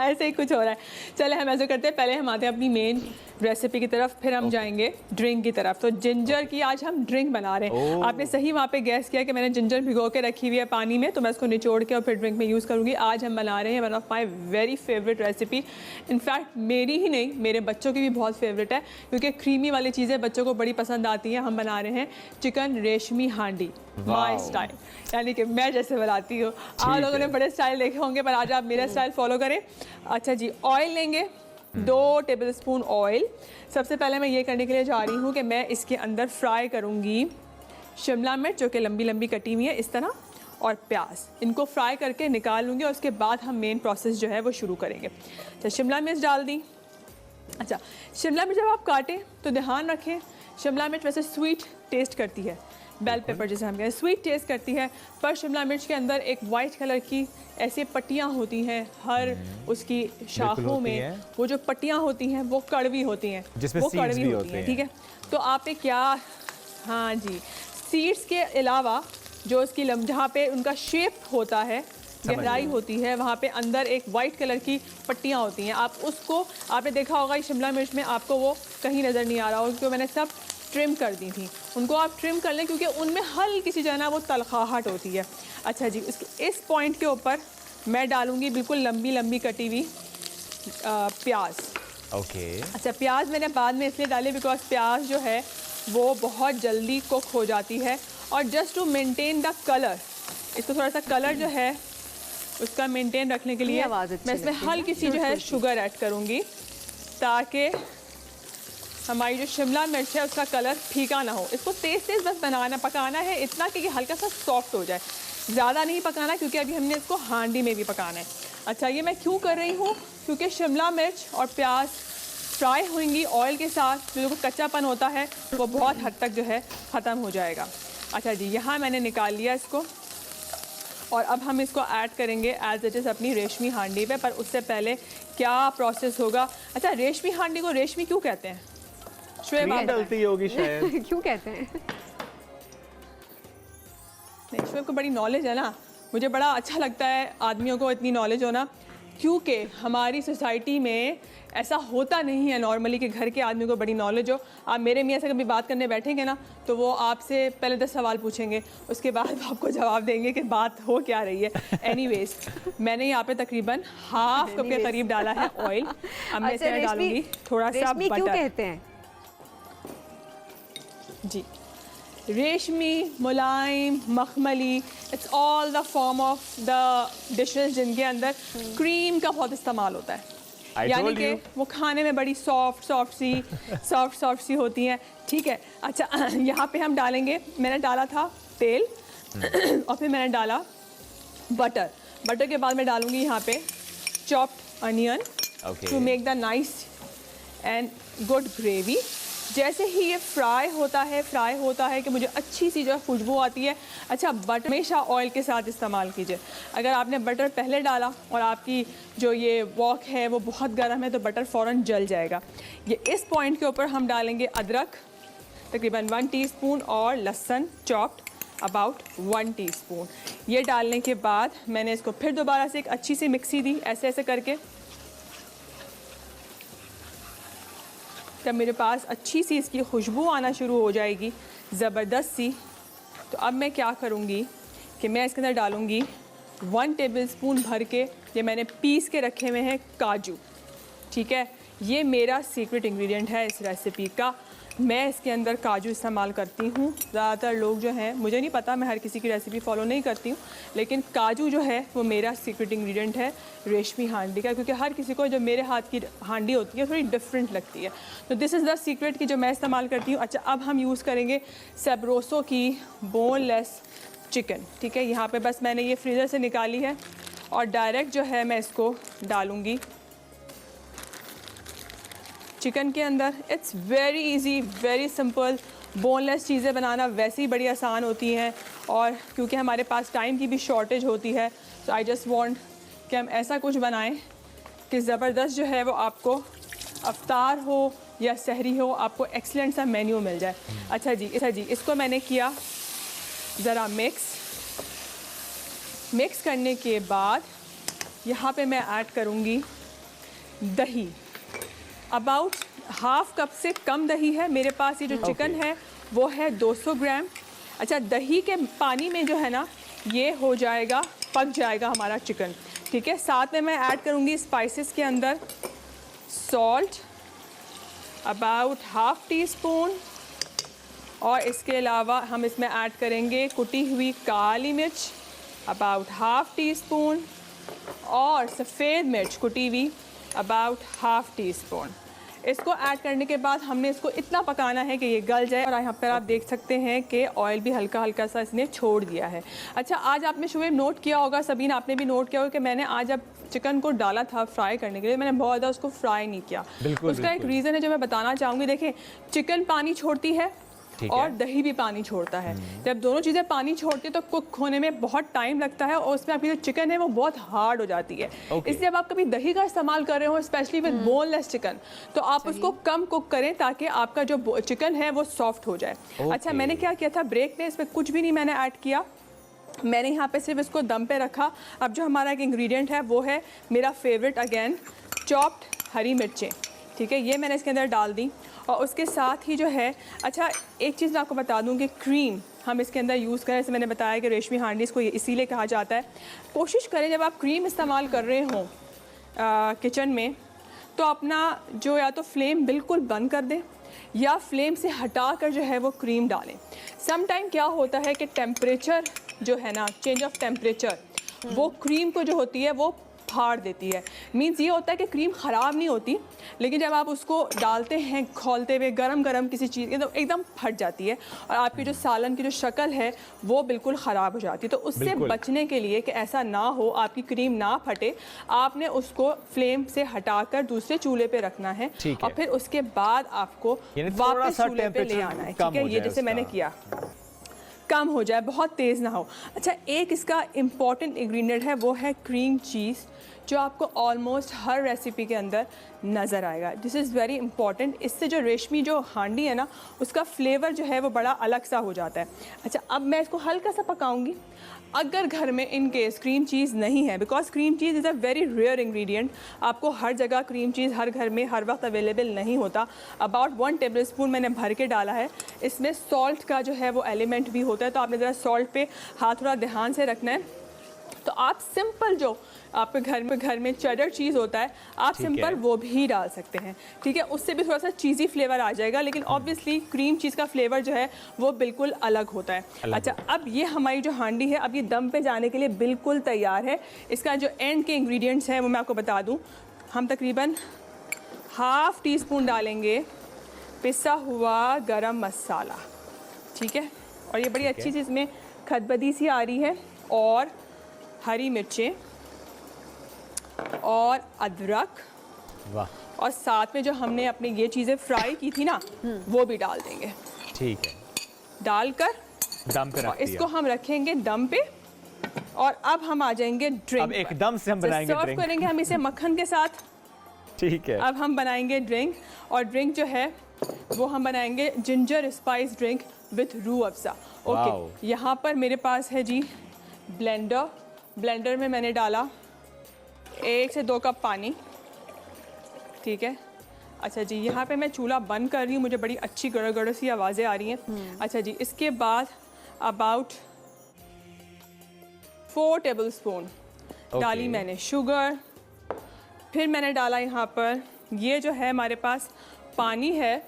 ऐसे ही कुछ हो रहा है। चले हम ऐसे करते हैं, पहले हम आते हैं अपनी मेन रेसिपी की तरफ, फिर हम जाएंगे ड्रिंक की तरफ। तो जिंजर की आज हम ड्रिंक बना रहे हैं। आपने सही वहाँ पे गैस किया कि मैंने जिंजर भिगो के रखी हुई है पानी में, तो मैं इसको निचोड़ के और फिर ड्रिंक में यूज़ करूँगी। आज हम बना रहे हैं one of my very favourite recipe. In fact मेरी ही नहीं, मेरे बच्चों की भी बहुत फेवरेट है, क्योंकि क्रीमी वाली चीज़ें बच्चों को बड़ी पसंद आती हैं। हम बना रहे हैं चिकन रेशमी हांडी, माई स्टाइल, यानी कि मैं जैसे बनाती हूँ। आप लोगों ने बड़े स्टाइल देखे होंगे, पर आज आप मेरा स्टाइल फॉलो करें। अच्छा जी, ऑयल लेंगे, 2 टेबलस्पून ऑयल। सबसे पहले मैं ये करने के लिए जा रही हूँ कि मैं इसके अंदर फ्राई करूँगी शिमला मिर्च, जो कि लंबी लंबी कटी हुई है इस तरह, और प्याज। इनको फ्राई करके निकाल लूँगी और उसके बाद हम मेन प्रोसेस जो है वो शुरू करेंगे। अच्छा, शिमला मिर्च डाल दी। अच्छा, शिमला मिर्च जब आप काटें तो ध्यान रखें, शिमला मिर्च वैसे स्वीट टेस्ट करती है, बेल पेपर जैसे हम कहते हैं, स्वीट टेस्ट करती है, पर शिमला मिर्च के अंदर एक वाइट कलर की ऐसे पट्टियाँ होती हैं हर उसकी शाखों में। वो जो पट्टियाँ होती हैं वो कड़वी होती हैं, वो कड़वी होती हैं, ठीक है। तो आपने क्या, हाँ जी, सीड्स के अलावा जो उसकी जहाँ पे उनका शेप होता है, गहराई होती है, वहाँ पे अंदर एक वाइट कलर की पट्टियाँ होती हैं। आप उसको, आपने देखा होगा शिमला मिर्च में आपको वो कहीं नज़र नहीं आ रहा होगा, क्योंकि मैंने सब ट्रिम कर दी थी। उनको आप ट्रिम कर लें, क्योंकि उनमें हल्की सी जो है ना वो तलखाहट होती है। अच्छा जी, इस पॉइंट के ऊपर मैं डालूंगी बिल्कुल लंबी लंबी कटी हुई प्याज। ओके। अच्छा, प्याज मैंने बाद में इसलिए डाली बिकॉज प्याज जो है वो बहुत जल्दी कुक हो जाती है, और just to maintain the colour, इसको थोड़ा सा कलर जो है उसका मेंटेन रखने के लिए मैं इसमें हल्की सी जो है शुगर ऐड करूँगी, ताकि हमारी जो शिमला मिर्च है उसका कलर फीका ना हो। इसको तेज़ बस पकाना है इतना कि हल्का सा सॉफ्ट हो जाए, ज़्यादा नहीं पकाना, क्योंकि अभी हमने इसको हांडी में भी पकाना है। अच्छा, ये मैं क्यों कर रही हूँ, क्योंकि शिमला मिर्च और प्याज फ्राई होंगी ऑयल के साथ, जो कच्चापन होता है वो बहुत हद तक जो है ख़त्म हो जाएगा। अच्छा जी, यहाँ मैंने निकाल लिया इसको, और अब हम इसको ऐड करेंगे एज इट इज़ अपनी रेशमी हांडी पे। पर उससे पहले क्या प्रोसेस होगा। अच्छा, रेशमी हांडी को रेशमी क्यों कहते हैं? डलती होगी शायद। क्यों कहते हैं? नहीं, शुएब को बड़ी नॉलेज है ना, मुझे बड़ा अच्छा लगता है आदमियों को इतनी नॉलेज होना, क्योंकि हमारी सोसाइटी में ऐसा होता नहीं है नॉर्मली कि घर के आदमी को बड़ी नॉलेज हो। आप मेरे मियाँ से कभी बात करने बैठेंगे ना, तो वो आपसे पहले 10 सवाल पूछेंगे, उसके बाद आपको जवाब देंगे कि बात हो क्या रही है। एनीवेज, मैंने यहाँ पे तकरीबन हाफ कप के करीब डाला है ऑयल। अब मैं इसमें डालूंगी थोड़ा सा बटर। क्यों कहते हैं जी, रेशमी, मुलायम, मखमली, it's all the form of the dishes जिनके अंदर क्रीम का बहुत इस्तेमाल होता है, यानी कि वो खाने में बड़ी सॉफ्ट सी होती हैं, ठीक है। अच्छा, यहाँ पे हम डालेंगे, मैंने डाला था तेल और फिर मैंने डाला बटर के बाद मैं डालूंगी यहाँ पे chopped onion to make the nice and good gravy. जैसे ही ये फ्राई होता है कि मुझे अच्छी सी जो खुशबू आती है। अच्छा, बटर हमेशा ऑयल के साथ इस्तेमाल कीजिए। अगर आपने बटर पहले डाला और आपकी जो ये वॉक है वो बहुत गर्म है, तो बटर फ़ौरन जल जाएगा। ये इस पॉइंट के ऊपर हम डालेंगे अदरक तकरीबन 1 टीस्पून, और लहसुन चॉप्ड अबाउट 1 टीस्पून। ये डालने के बाद मैंने इसको फिर दोबारा से एक अच्छी सी मिक्सी दी, ऐसे करके जब मेरे पास अच्छी सी इसकी खुशबू आना शुरू हो जाएगी ज़बरदस्त सी, तो अब मैं क्या करूँगी कि मैं इसके अंदर डालूँगी 1 टेबलस्पून भर के ये मैंने पीस के रखे हुए हैं काजू। ठीक है, ये मेरा सीक्रेट इंग्रेडिएंट है इस रेसिपी का। मैं इसके अंदर काजू इस्तेमाल करती हूँ। ज़्यादातर लोग जो हैं, मुझे नहीं पता, मैं हर किसी की रेसिपी फॉलो नहीं करती हूँ, लेकिन काजू जो है वो मेरा सीक्रेट इंग्रेडिएंट है रेशमी हांडी का, क्योंकि हर किसी को जो मेरे हाथ की हांडी होती है थोड़ी डिफरेंट लगती है। तो दिस इज़ द सीक्रेट की जो मैं इस्तेमाल करती हूँ। अच्छा, अब हम यूज़ करेंगे सब्रोसो की बोनलेस चिकन। ठीक है, यहाँ पे बस मैंने ये फ्रीज़र से निकाली है और डायरेक्ट जो है मैं इसको डालूँगी चिकन के अंदर। It's very easy, very simple. Boneless चीज़ें बनाना वैसे ही बड़ी आसान होती हैं, और क्योंकि हमारे पास टाइम की भी शॉर्टेज होती है, तो आई जस्ट वांट कि हम ऐसा कुछ बनाएं कि ज़बरदस्त जो है वो आपको अफ्तार हो या सहरी हो, आपको एक्सीलेंट सा मेन्यू मिल जाए। अच्छा जी, इसको मैंने किया ज़रा मिक्स करने के बाद यहाँ पे मैं ऐड करूँगी दही। अबाउट हाफ कप से कम दही है मेरे पास। ये जो चिकन है वो है 200 ग्राम। अच्छा, दही के पानी में जो है ना ये हो जाएगा, पक जाएगा हमारा चिकन। ठीक है, साथ में मैं ऐड करूँगी स्पाइसेस के अंदर salt about half tea spoon, और इसके अलावा हम इसमें ऐड करेंगे कुटी हुई काली मिर्च अबाउट हाफ टी स्पून, और सफ़ेद मिर्च कुटी हुई अबाउट हाफ टी स्पून। इसको ऐड करने के बाद हमने इसको इतना पकाना है कि ये गल जाए, और यहाँ पर आप देख सकते हैं कि ऑयल भी हल्का हल्का सा इसने छोड़ दिया है। अच्छा, आज आपने शुभ नोट किया होगा, सबीन आपने भी नोट किया होगा कि मैंने आज जब चिकन को डाला था फ्राई करने के लिए, मैंने बहुत ज़्यादा उसको फ्राई नहीं किया। उसका एक रीज़न है जो मैं बताना चाहूँगी। देखें, चिकन पानी छोड़ती है और दही भी पानी छोड़ता है। जब दोनों चीज़ें पानी छोड़ती है तो कुक होने में बहुत टाइम लगता है, और उसमें आपकी जो चिकन है वो बहुत हार्ड हो जाती है। इसलिए अब आप कभी दही का इस्तेमाल कर रहे हो, स्पेशली विद बोनलेस चिकन, तो आप उसको कम कुक करें ताकि आपका जो चिकन है वो सॉफ्ट हो जाए। अच्छा, मैंने क्या किया था ब्रेक में, इसमें कुछ भी नहीं मैंने ऐड किया, मैंने यहाँ पे सिर्फ इसको दम पे रखा। अब जो हमारा एक इंग्रेडिएंट है वो है मेरा फेवरेट अगेन, चॉप्ड हरी मिर्चें। ठीक है, ये मैंने इसके अंदर डाल दी, और उसके साथ ही जो है, अच्छा एक चीज़ मैं आपको बता दूं कि क्रीम हम इसके अंदर यूज़ करें। जैसे मैंने बताया कि रेशमी हांडी इसको इसीलिए कहा जाता है। कोशिश करें जब आप क्रीम इस्तेमाल कर रहे हों किचन में, तो अपना जो या तो फ्लेम बिल्कुल बंद कर दें या फ्लेम से हटा कर जो है वो क्रीम डालें। सम टाइम क्या होता है कि टेम्परेचर जो है ना, चेंज ऑफ टेम्परेचर, वो क्रीम को जो होती है वो फाड़ देती है। मीन्स ये होता है कि क्रीम ख़राब नहीं होती, लेकिन जब आप उसको डालते हैं खोलते हुए गरम किसी चीज़ तो एकदम फट जाती है, और आपकी जो सालन की जो शक्ल है वो बिल्कुल ख़राब हो जाती है। तो उससे बचने के लिए कि ऐसा ना हो, आपकी क्रीम ना फटे, आपने उसको फ्लेम से हटाकर दूसरे चूल्हे पे रखना है, और फिर उसके बाद आपको वापस चूल्हे पे ले आना है। ठीक है, ये जैसे मैंने किया, कम हो जाए, बहुत तेज़ ना हो। अच्छा, एक इसका इम्पॉर्टेंट इंग्रेडिएंट है, वो है क्रीम चीज़, जो आपको ऑलमोस्ट हर रेसिपी के अंदर नज़र आएगा। This is very important. इससे जो रेशमी जो हांडी है ना, उसका फ्लेवर जो है वो बड़ा अलग सा हो जाता है। अच्छा, अब मैं इसको हल्का सा पकाऊंगी। अगर घर में इन केस क्रीम चीज़ नहीं है, because cream cheese is a very rare ingredient, आपको हर जगह क्रीम चीज़ हर घर में हर वक्त अवेलेबल नहीं होता। अबाउट 1 टेबलस्पून मैंने भर के डाला है। इसमें सॉल्ट का जो है वो एलिमेंट भी होता है, तो आपने ज़रा सॉल्ट पे हाथ थोड़ा ध्यान से रखना है। तो आप सिंपल जो आपके घर में चेडर चीज़ होता है, आप सिंपल वो भी डाल सकते हैं। ठीक है, उससे भी थोड़ा सा चीज़ी फ्लेवर आ जाएगा, लेकिन ऑब्वियसली क्रीम चीज़ का फ्लेवर जो है वो बिल्कुल अलग होता है। अच्छा, अब ये हमारी जो हांडी है, अब ये दम पे जाने के लिए बिल्कुल तैयार है। इसका जो एंड के इंग्रेडिएंट्स हैं वो मैं आपको बता दूँ। हम तकरीबन हाफ टी स्पून डालेंगे पिसा हुआ गरम मसाला। ठीक है, और ये बड़ी अच्छी चीज़ में खदबदी सी आ रही है, और हरी मिर्चें और अदरक, वाह, और साथ में जो हमने अपनी ये चीज़ें फ्राई की थी ना, वो भी डाल देंगे। ठीक है, डालकर दम पे रख इसको हम रखेंगे दम पे, और अब हम आ जाएंगे ड्रिंक। अब एकदम से हम बनाएंगे सर्व ड्रिंक। करेंगे हम इसे मक्खन के साथ। ठीक है, अब हम बनाएंगे ड्रिंक, और ड्रिंक जो है वो हम बनाएंगे ginger spice drink with Rooh Afza. Okay, यहाँ पर मेरे पास है जी ब्लेंडर में मैंने डाला 1 से 2 कप पानी। ठीक है, अच्छा जी, यहाँ पे मैं चूल्हा बंद कर रही हूँ, मुझे बड़ी अच्छी गड़ गड़ सी आवाज़ें आ रही हैं। अच्छा जी, इसके बाद अबाउट 4 टेबलस्पून डाली मैंने शुगर। फिर मैंने डाला यहाँ पर, ये जो है हमारे पास पानी है,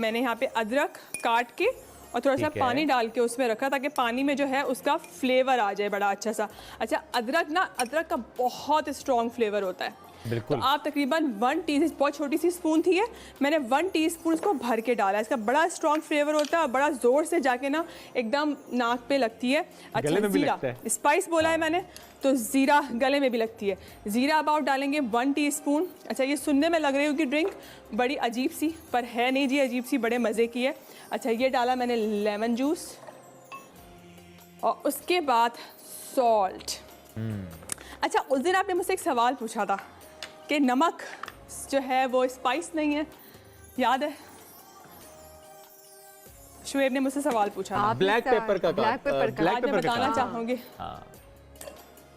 मैंने यहाँ पे अदरक काट के और थोड़ा सा पानी डाल के उसमें रखा ताकि पानी में जो है उसका फ्लेवर आ जाए बड़ा अच्छा सा। अच्छा, अदरक का बहुत स्ट्रॉन्ग फ्लेवर होता है। बिल्कुल। तो आप तकरीबन 1 टीस्पून, बहुत छोटी सी स्पून थी है, मैंने 1 टीस्पून इसको भर के डाला। इसका बड़ा स्ट्रॉन्ग फ्लेवर होता है और बड़ा ज़ोर से जाके ना एकदम नाक पे लगती है। अच्छा, ज़ीरा स्पाइस बोला है मैंने, तो ज़ीरा गले में भी लगती है। ज़ीरा अबाउट डालेंगे 1 टीस्पून। अच्छा, ये सुनने में लग रही होगी ड्रिंक बड़ी अजीब सी, पर है नहीं जी अजीब सी, बड़े मज़े की है। अच्छा, ये डाला मैंने लेमन जूस और उसके बाद सॉल्ट। अच्छा, उस दिन आपने मुझसे एक सवाल पूछा था कि नमक जो है वो स्पाइस नहीं है, याद है? शुएब ने मुझसे सवाल पूछा। ब्लैक पेपर का आज मैं बताना चाहूँगी,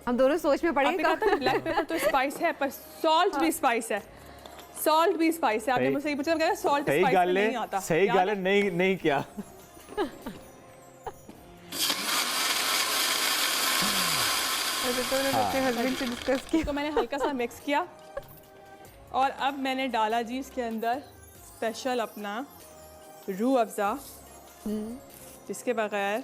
हम दोनों सोच में पड़े। ब्लैक पेपर तो स्पाइस है, पर सॉल्ट भी स्पाइस है। सॉल्ट भी स्पाइस है। आपने मुझसे ये पूछा, मैं कह रहा सॉल्ट स्पाइस नहीं आता। सही गाले नहीं किया। तो मैंने हल्का सा मिक्स किया और अब मैंने डाला जी इसके अंदर स्पेशल अपना रूह अफ़ज़ा, जिसके बगैर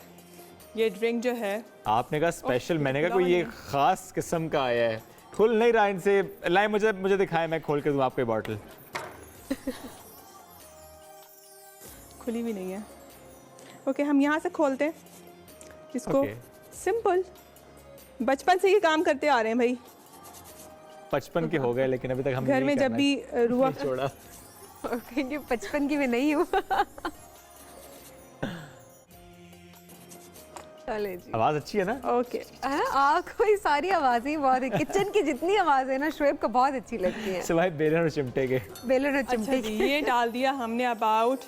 ये ड्रिंक जो है। आपने कहा स्पेशल, मैंने कहा कोई ये खास किस्म का आया है। खुल नहीं रहा इनसे, लाए मुझे दिखाएं, मैं खोल के दूं आपको बॉटल। खुली भी नहीं है। ओके, हम यहाँ से खोलते हैं इसको। सिंपल, बचपन से ये काम करते आ रहे हैं भाई। 55 के हो गए लेकिन अभी तक हम घर में जब भी रुआ छोड़ा। कहेंगे 55 की भी नहीं हूँ। चले जी, आवाज अच्छी है ना? ओके। कोई सारी आवाजें बहुत है, किचन की जितनी आवाज है ना शुएब को बहुत अच्छी लगती है। सिवाय बेलन और चिमटे के। बेलन और चिमटे के। ये डाल दिया हमने अबाउट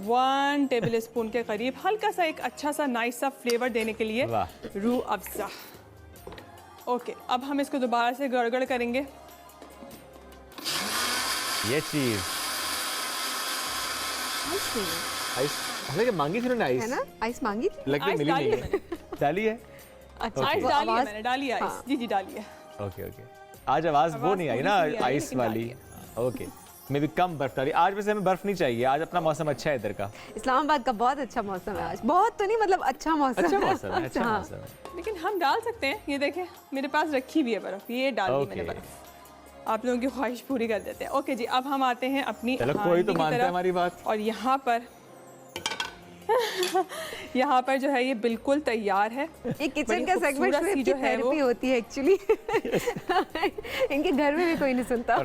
1 टेबल स्पून के करीब, हल्का सा एक अच्छा सा नाइस सा फ्लेवर देने के लिए रूह अफ़ज़ा। ओके, अब हम इसको दोबारा से गड़गड़ करेंगे। ये चीज आइस हालांकि मांगी थी ना आइस, है ना? आइस मांगी थी, लगभग मिली नहीं है। डाली है? अच्छा, आइस डाली है मैंने, डाली है आइस। जी डाली है। ओके। आज आवाज वो नहीं आई ना आइस वाली। ओके, मैं भी कम बर्फ डाली आज। वैसे हमें बर्फ नहीं चाहिए, आज अपना मौसम अच्छा है इधर का। इस्लामाबाद का बहुत अच्छा मौसम है आज। बहुत तो नहीं, मतलब अच्छा मौसम है। अच्छा मौसम है। लेकिन हम डाल सकते हैं, ये देखें मेरे पास रखी भी है बर्फ, ये डाल दी मैंने बर्फ। आप लोगों की ख्वाहिश पूरी कर देते हैं। ओके जी, अब हम आते हैं अपनी कोई तो मानता है हमारी बात। और यहाँ पर यहाँ पर जो है ये बिल्कुल तैयार है। ये किचन का सेगमेंट में जो थेरेपी होती है एक्चुअली। इनके घर में भी कोई नहीं सुनता।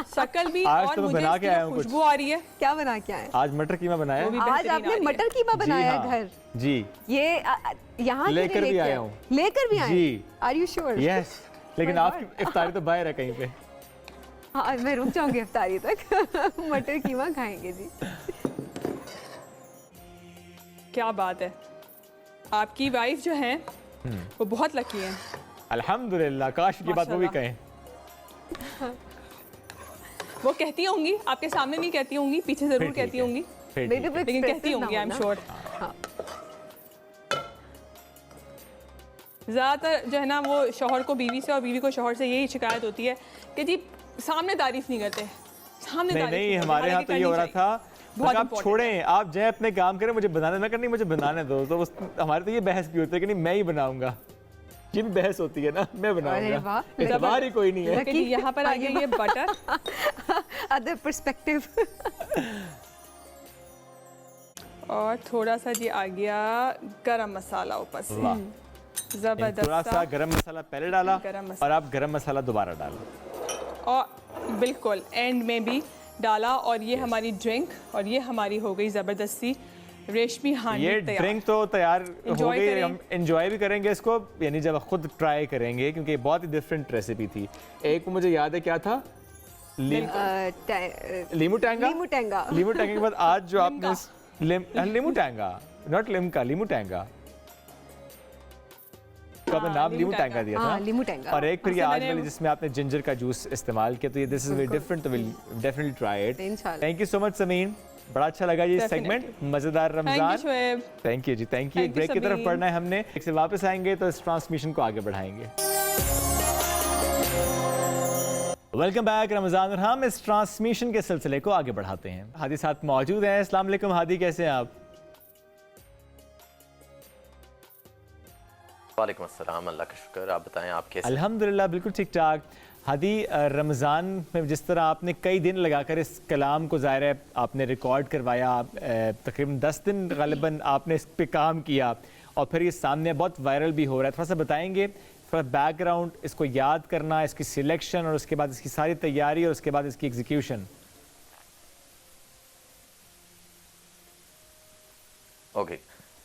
शक्ल भी आज और तो मुझे बना के आया हूं, खुशबू आ रही है। क्या बना के आए? आज मटर कीमा बनाया। आज आपने मटर कीमा बनाया घर? जी। ये यहाँ लेकर भी आया हूँ। लेकर भी आए? जी। Are you sure? यस, लेकिन आपकी इफ्तारी तो बाहर है कहीं पे। हाँ, मैं रुक जाऊंगी इफ्तारी तक। मटर कीमा खाएंगे जी। क्या बात है, आपकी वाइफ जो है वो बहुत लकी है। अल्हम्दुलिल्लाह, काश की बात वो भी कहें। वो कहती होंगी, आपके सामने नहीं कहती होंगी, पीछे जरूर कहती होंगी, लेकिन कहती होंगी, आई एम श्योर। ज़्यादातर जो है ना वो शौहर को बीवी से और बीवी को शौहर से यही शिकायत होती है कि जी सामने तारीफ नहीं करते, सामने नहीं, हमारे यहाँ तो ये हो रहा था, आप छोड़ें, आप जाए अपने काम करें, मुझे बनाने, मैं करनी मुझे बनाने दो। तो हमारे तो ये बहस भी होती है कि नहीं मैं ही बनाऊंगा। ये भी बहस होती है ना, मैं बनाऊंगा, इतबार ही कोई नहीं है। यहाँ पर आ गया ये बटर, अदर पर्सपेक्टिव। और थोड़ा सा जी आ गया गरम मसाला ऊपर से, जबरदस्त। थोड़ा सा गरम मसाला पहले डाला और आप गरम मसाला दोबारा डाला और बिल्कुल एंड में भी डाला। और ये हमारी ड्रिंक, और ये हमारी हो गई ज़बरदस्ती रेशमी हांडी। ये ड्रिंक तो तैयार हो गई, हम एंजॉय भी करेंगे इसको, यानी जब खुद ट्राई करेंगे, क्योंकि बहुत ही डिफरेंट रेसिपी थी। एक मुझे याद है क्या था, लीमू टैंगा। लीमू टैंगा के बाद आज जो आपने लीमू टैंगा, नॉट लिमका, लीमू टैंगा। इसको आपने नाम लीमू टैंगा दिया हाँ, था लीमू टैंगा। और एक फिर ये उससे आज मैंने- वाली जिसमें आपने जिंजर का जूस इस्तेमाल किया तो ये दिस इज वेरी डिफरेंट तो विल डेफिनेटली ट्राई इट इंशाल्लाह। Thank you so much Sameen बड़ा अच्छा लगा ये Definitely. सेगमेंट मज़ेदार thank you Ramzan Shoaib. Thank you जी thank you Thank you, break की तरफ समीन। पढ़ना है हमने एक से वापस आएंगे तो इस ट्रांसमिशन को आगे बढ़ाएंगे वेलकम बैक रमजान और हम इस ट्रांसमिशन के सिलसिले को आगे बढ़ाते हैं हादी साथ मौजूद हैं अस्सलाम वालेकुम हादी कैसे हैं आप वालेकुम अस्सलाम अल्लाह का शुक्र आप बताएं आप कैसे अल्हम्दुलिल्लाह बिल्कुल ठीक ठाक हादी रमज़ान में जिस तरह आपने कई दिन लगाकर इस कलाम को ज़ाहिर है आपने रिकॉर्ड करवाया तकरीबन 10 दिन ग़ालिबन आपने इस पे काम किया और फिर ये सामने बहुत वायरल भी हो रहा है थोड़ा सा बताएंगे थोड़ा बैकग्राउंड इसको याद करना इसकी सिलेक्शन और उसके बाद इसकी सारी तैयारी और उसके बाद इसकी execution okay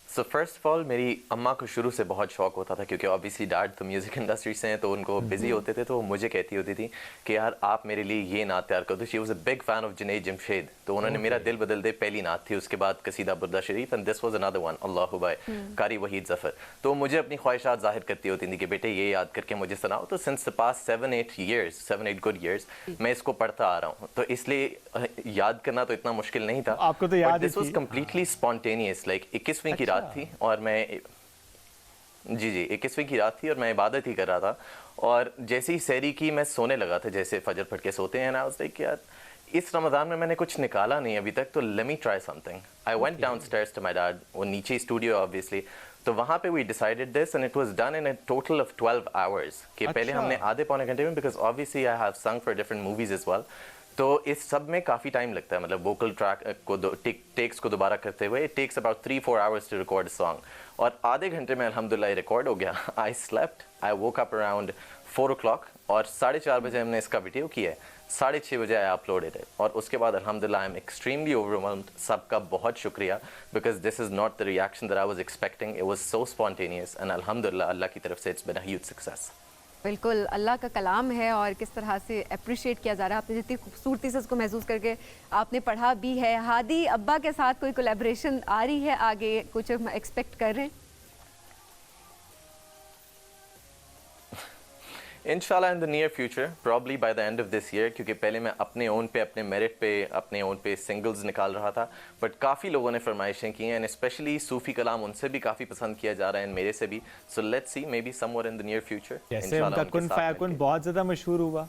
so first of all मेरी अम्मा को शुरू से बहुत शौक होता था क्योंकि ऑब्वियसली डैड तो म्यूज़िक इंडस्ट्री से हैं तो उनको बिजी होते थे तो वो मुझे कहती होती थी कि यार आप मेरे लिए ये नात तैयार कर दो she was a big fan of Junaid Jamshed तो उन्होंने मेरा दिल बदल दे पहली नात थी उसके बाद कसीदा बुर्दा शरीफ and this was another one अल्लाहु बाय कारी वहीद जफर तो मुझे अपनी ख्वाहिशात जाहिर करती होती थी कि बेटे ये याद करके मुझे सुनाओ तो since the past 7-8 good years मैं इसको पढ़ता आ रहा हूँ तो इसलिए याद करना तो इतना मुश्किल नहीं था आपको तो याद ही दिस वाज थी। कंप्लीटली स्पॉन्टेनियस लाइक 21वीं की रात थी और मैं जी 21वीं की रात थी और मैं इबादत ही कर रहा था और जैसे ही सहरी की मैं सोने लगा था जैसे फजर पढ़ के सोते हैं ना उस लाइक यार इस रमज़ान में मैंने कुछ निकाला नहीं अभी तक तो let me try something I went downstairs to my dad वो नीचे स्टूडियो ऑब्वियसली तो वहाँ पे we decided this and it was done in a total of 12 hours कि पहले अच्छा। हमने आधे पौने घंटे में because obviously I have sung for different movies as well तो इस सब में काफ़ी टाइम लगता है मतलब वोकल ट्रैक को टेक्स को दोबारा करते हुए it takes about 3-4 hours to record song और आधे घंटे में अल्हम्दुलिल्लाह रिकॉर्ड हो गया I slept I woke up around 4 o'clock और 4:30 बजे हमने इसका वीडियो किया है 6:30 बजे आई अपलोडेड है और उसके बाद अल्हम्दुलिल्लाह आई एम एक्सट्रीमली ओवरवेल्म्ड सबका बहुत शुक्रिया because this is not the reaction that I was expecting it was so spontaneous and अल्हम्दुलिल्लाह अल्लाह की तरफ से it's been a huge success बिल्कुल अल्लाह का कलाम है और किस तरह से अप्रिशिएट किया जा रहा है आपने जितनी खूबसूरती से उसको महसूस करके आपने पढ़ा भी है हादी अब्बा के साथ कोई कोलैबोरेशन आ रही है आगे कुछ हम एक्सपेक्ट कर रहे हैं इंशाल्लाह in the near future probably by the end of this year क्योंकि पहले मैं अपने ओन पे अपने मेरिट पे अपने ओन पे सिंगल्स निकाल रहा था बट काफ़ी लोगों ने फरमाइशें की हैं एंड स्पेशली सूफी कलाम उनसे भी काफ़ी पसंद किया जा रहा है and मेरे से भी so let's see may be somewhere in the near future जैसे उनका कुन फाया कुन बहुत ज़्यादा मशहूर हुआ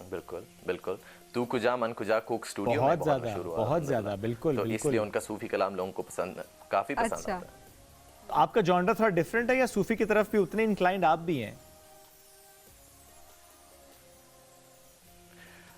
बिल्कुल बिल्कुल तू कुजा मन कुजा कुक स्टूडियो में बहुत मशहूर हुआ बहुत ज़्यादा बिल्कुल तो बिल्कुल इसलिए उनका सूफी कलाम लोगों को पसंद काफ़ी पसंद अच्छा। आता है आपका जॉनरा थोड़ा डिफरेंट है या सूफी की तरफ भी उतने इंक्लाइंड आप भी हैं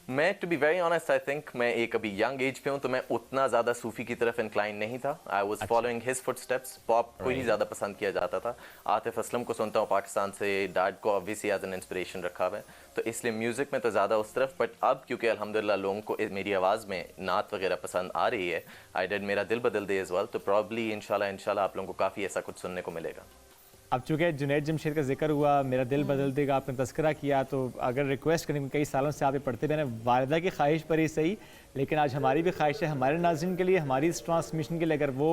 मैं to be very honest I think मैं एक अभी यंग एज पे हूँ तो मैं उतना ज़्यादा सूफी की तरफ इंक्लाइन नहीं था I was following his footsteps pop को ही ज़्यादा पसंद किया जाता था आतिफ असलम को सुनता हूँ पाकिस्तान से डैड को ऑब्वियसली एज एन इंस्पिरेशन रखा हुआ है तो इसलिए म्यूज़िक में तो ज़्यादा उस तरफ बट अब क्योंकि अल्हम्दुलिल्लाह लोगों को मेरी आवाज़ में नात वगैरह पसंद आ रही है आई डिड मेरा दिल बदल दे एज वेल तो प्रॉब्ली इंशाल्लाह आप लोगों को काफ़ी ऐसा कुछ सुनने को मिलेगा अब चूँकि जुनैद जमशेद का जिक्र हुआ मेरा दिल बदल देगा आपने तस्करा किया तो अगर रिक्वेस्ट करें कई सालों से आप ये पढ़ते मैंने वालिदा की ख्वाहिश पर ही सही लेकिन आज हमारी भी ख्वाहिश है हमारे नाज़रीन के लिए हमारी इस ट्रांसमिशन के लिए अगर वो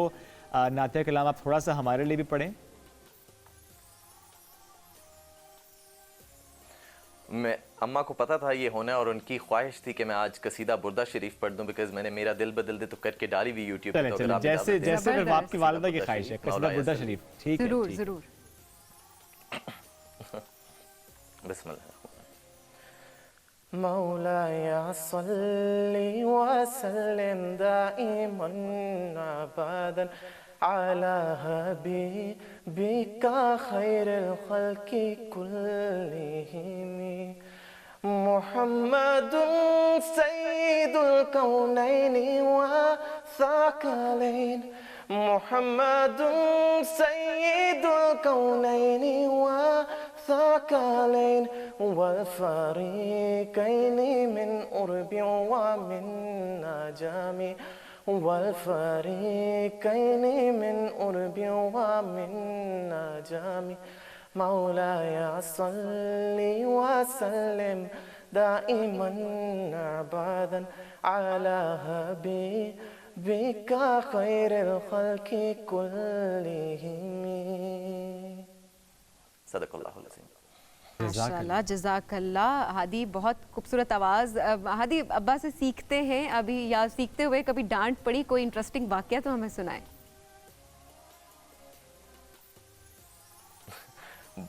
नातिया कलाम आप थोड़ा सा हमारे लिए भी पढ़ें मैं अम्मा को पता था ये होना और उनकी ख्वाहिश थी कि मैं आज कसीदा बुर्दा शरीफ पढ़ दूं बिकॉज मैंने मेरा दिल बदल दे तो करके डाली हुई यूट्यूब पे चले तो अगर चले आप जैसे इजाज़त दें। जैसे फिर ज़बरदस्त। आपकी वालिदा की ख्वाहिश है कसीदा बुर्दा शरीफ ठीक है जरूर ठीक। जरूर बिस्मिल्लाह मौलाया सल्ली वसल्लिम दाइमन अबदन अला हबीबिका खैरुल खल्क़ि कुल्लिहिम मुहम्मदुन सय्यिदुल कौनैनि व थक़लैन मुहम्मदुन सय्यिदुल कौनैनि व थक़लैन वल फरीक़ैनि मिन उर्बि व मिन नजामि वल फरीक़ैनि मिन उर्बि व मिन नजामि मौलाया सल्ली वसल्लिम दाइमन अबदन अला हबीबिका बिका खैरुल खल्क़ि कुल्लिहिम। सदक़ल्लाहुल अज़ीम। माशाल्लाह, जज़ाकल्लाह। हादी बहुत खूबसूरत आवाज़। हादी अब्बा से सीखते हैं अभी या सीखते हुए कभी डांट पड़ी, कोई इंटरेस्टिंग वाक़या तो हमें सुनाएं।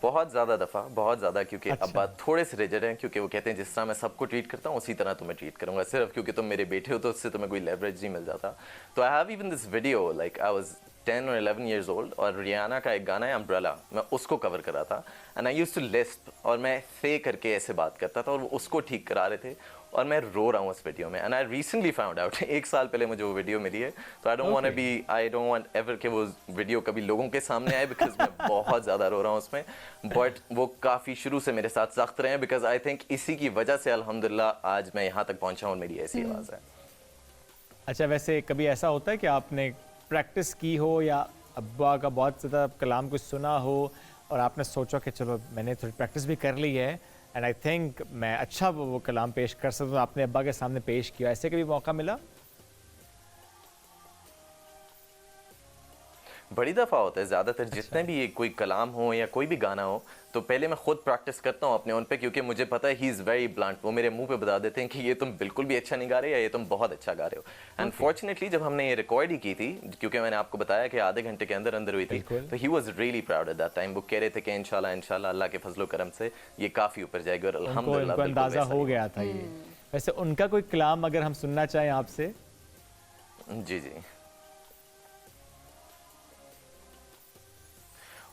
बहुत ज़्यादा दफ़ा, बहुत ज़्यादा, क्योंकि अब्बा थोड़े से रिजिड हैं, क्योंकि वो कहते हैं जिस तरह मैं सबको ट्रीट करता हूँ उसी तरह तुम्हें ट्रीट करूँगा, सिर्फ क्योंकि तुम मेरे बेटे हो तो उससे तुम्हें कोई लेवरेज नहीं मिल जाता। तो I have even this video, like I was 10 और 11 years old, और रियाना का एक गाना है अम्ब्रेला, मैं उसको कवर करा था, and I used to lisp, और मैं थे करके ऐसे बात करता था और वो उसको ठीक करा रहे थे, और मैं रो रहा हूँ उस वीडियो में। And I recently found out, 1 साल पहले मुझे वो वीडियो मिली है, तो आई डोंट वांट एवर कि वो वीडियो कभी लोगों के सामने आए, बिकॉज मैं बहुत ज़्यादा रो रहा हूँ उसमें। बट वो काफ़ी शुरू से मेरे साथ सख्त रहे हैं, बिकॉज आई थिंक इसी की वजह से अल्हम्दुलिल्लाह आज मैं यहाँ तक पहुँचा हूँ और मेरी ऐसी आवाज़ है। अच्छा, वैसे कभी ऐसा होता है कि आपने प्रैक्टिस की हो या अब्बा का बहुत ज़्यादा कलाम कुछ सुना हो और आपने सोचा कि चलो मैंने थोड़ी प्रैक्टिस भी कर ली है एंड आई थिंक मैं अच्छा वो कलाम पेश कर सकता हूँ, आपने अब्बा के सामने पेश किया, ऐसे कभी मौका मिला? बड़ी दफ़ा होता है, ज़्यादातर जितने भी ये कोई कलाम हो या कोई भी गाना हो, तो पहले मैं खुद प्रैक्टिस करता हूँ अपने उन पे, क्योंकि मुझे पता है ही इज़ वेरी ब्लंट, वो मेरे मुंह पे बता देते हैं कि ये तुम बिल्कुल भी अच्छा नहीं गा रहे या ये तुम बहुत अच्छा गा रहे हो। एंड फॉर्चुनेटली जब हमने ये रिकॉर्ड ही की थी, क्योंकि मैंने आपको बताया कि आधे घंटे के अंदर अंदर हुई थी, तो he was really proud at that time. वो कह रहे थे कि इंशाल्लाह इंशाल्लाह अल्लाह के फजलो करम से ये काफ़ी ऊपर जाएगी, और अल्हम्दुलिल्लाह उनको अंदाज़ा हो गया था ये। वैसे उनका कोई कलाम अगर हम सुनना चाहें आपसे? जी जी,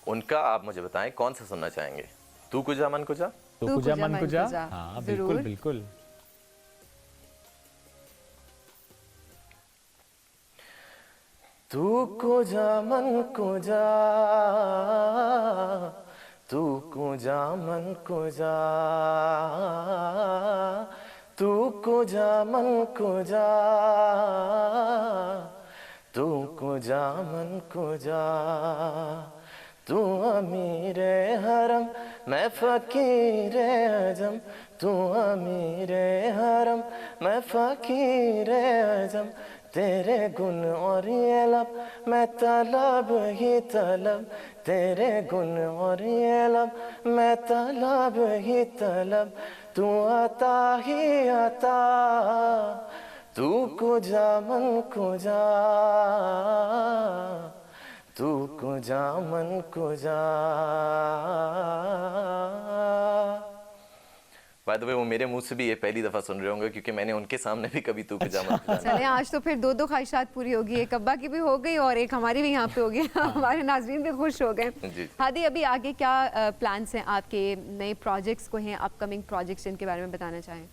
उनका आप मुझे बताएं कौन सा सुनना चाहेंगे? तू कुजा मन कुजा? तो कुजा मन कुजा, हाँ बिल्कुल बिल्कुल। तू कुजा मन कुजा, तू कुजा मन कुजा, तू कुजा मन कुजा, तू कुजा मन कुजा, तू अमीर हरम मैं फ़कीर अजम, तू अमीर हरम मैं फ़कीर अजम, तेरे गुन और ये लब मैं तलब ही तलब, तेरे गुन और ये लब मैं तलब ही तलब, तू अता ही अता, तू कुजा मन कुजा, तू कुजा मन कुजा। बाय द वे वो मेरे मुंह से भी ये पहली दफा सुन रहे होंगे, क्योंकि मैंने उनके सामने भी कभी तू कुजा मन कुजा। चले, आज तो फिर दो ख्वाहिशात पूरी होगी, एक अब्बा की भी हो गई और एक हमारी भी यहाँ पे हो गई। हमारे नाज़रीन भी खुश हो गए। हादी, अभी आगे क्या प्लान्स हैं आपके, नए प्रोजेक्ट्स को हैं, अपकमिंग प्रोजेक्ट्स जिनके बारे में बताना चाहें?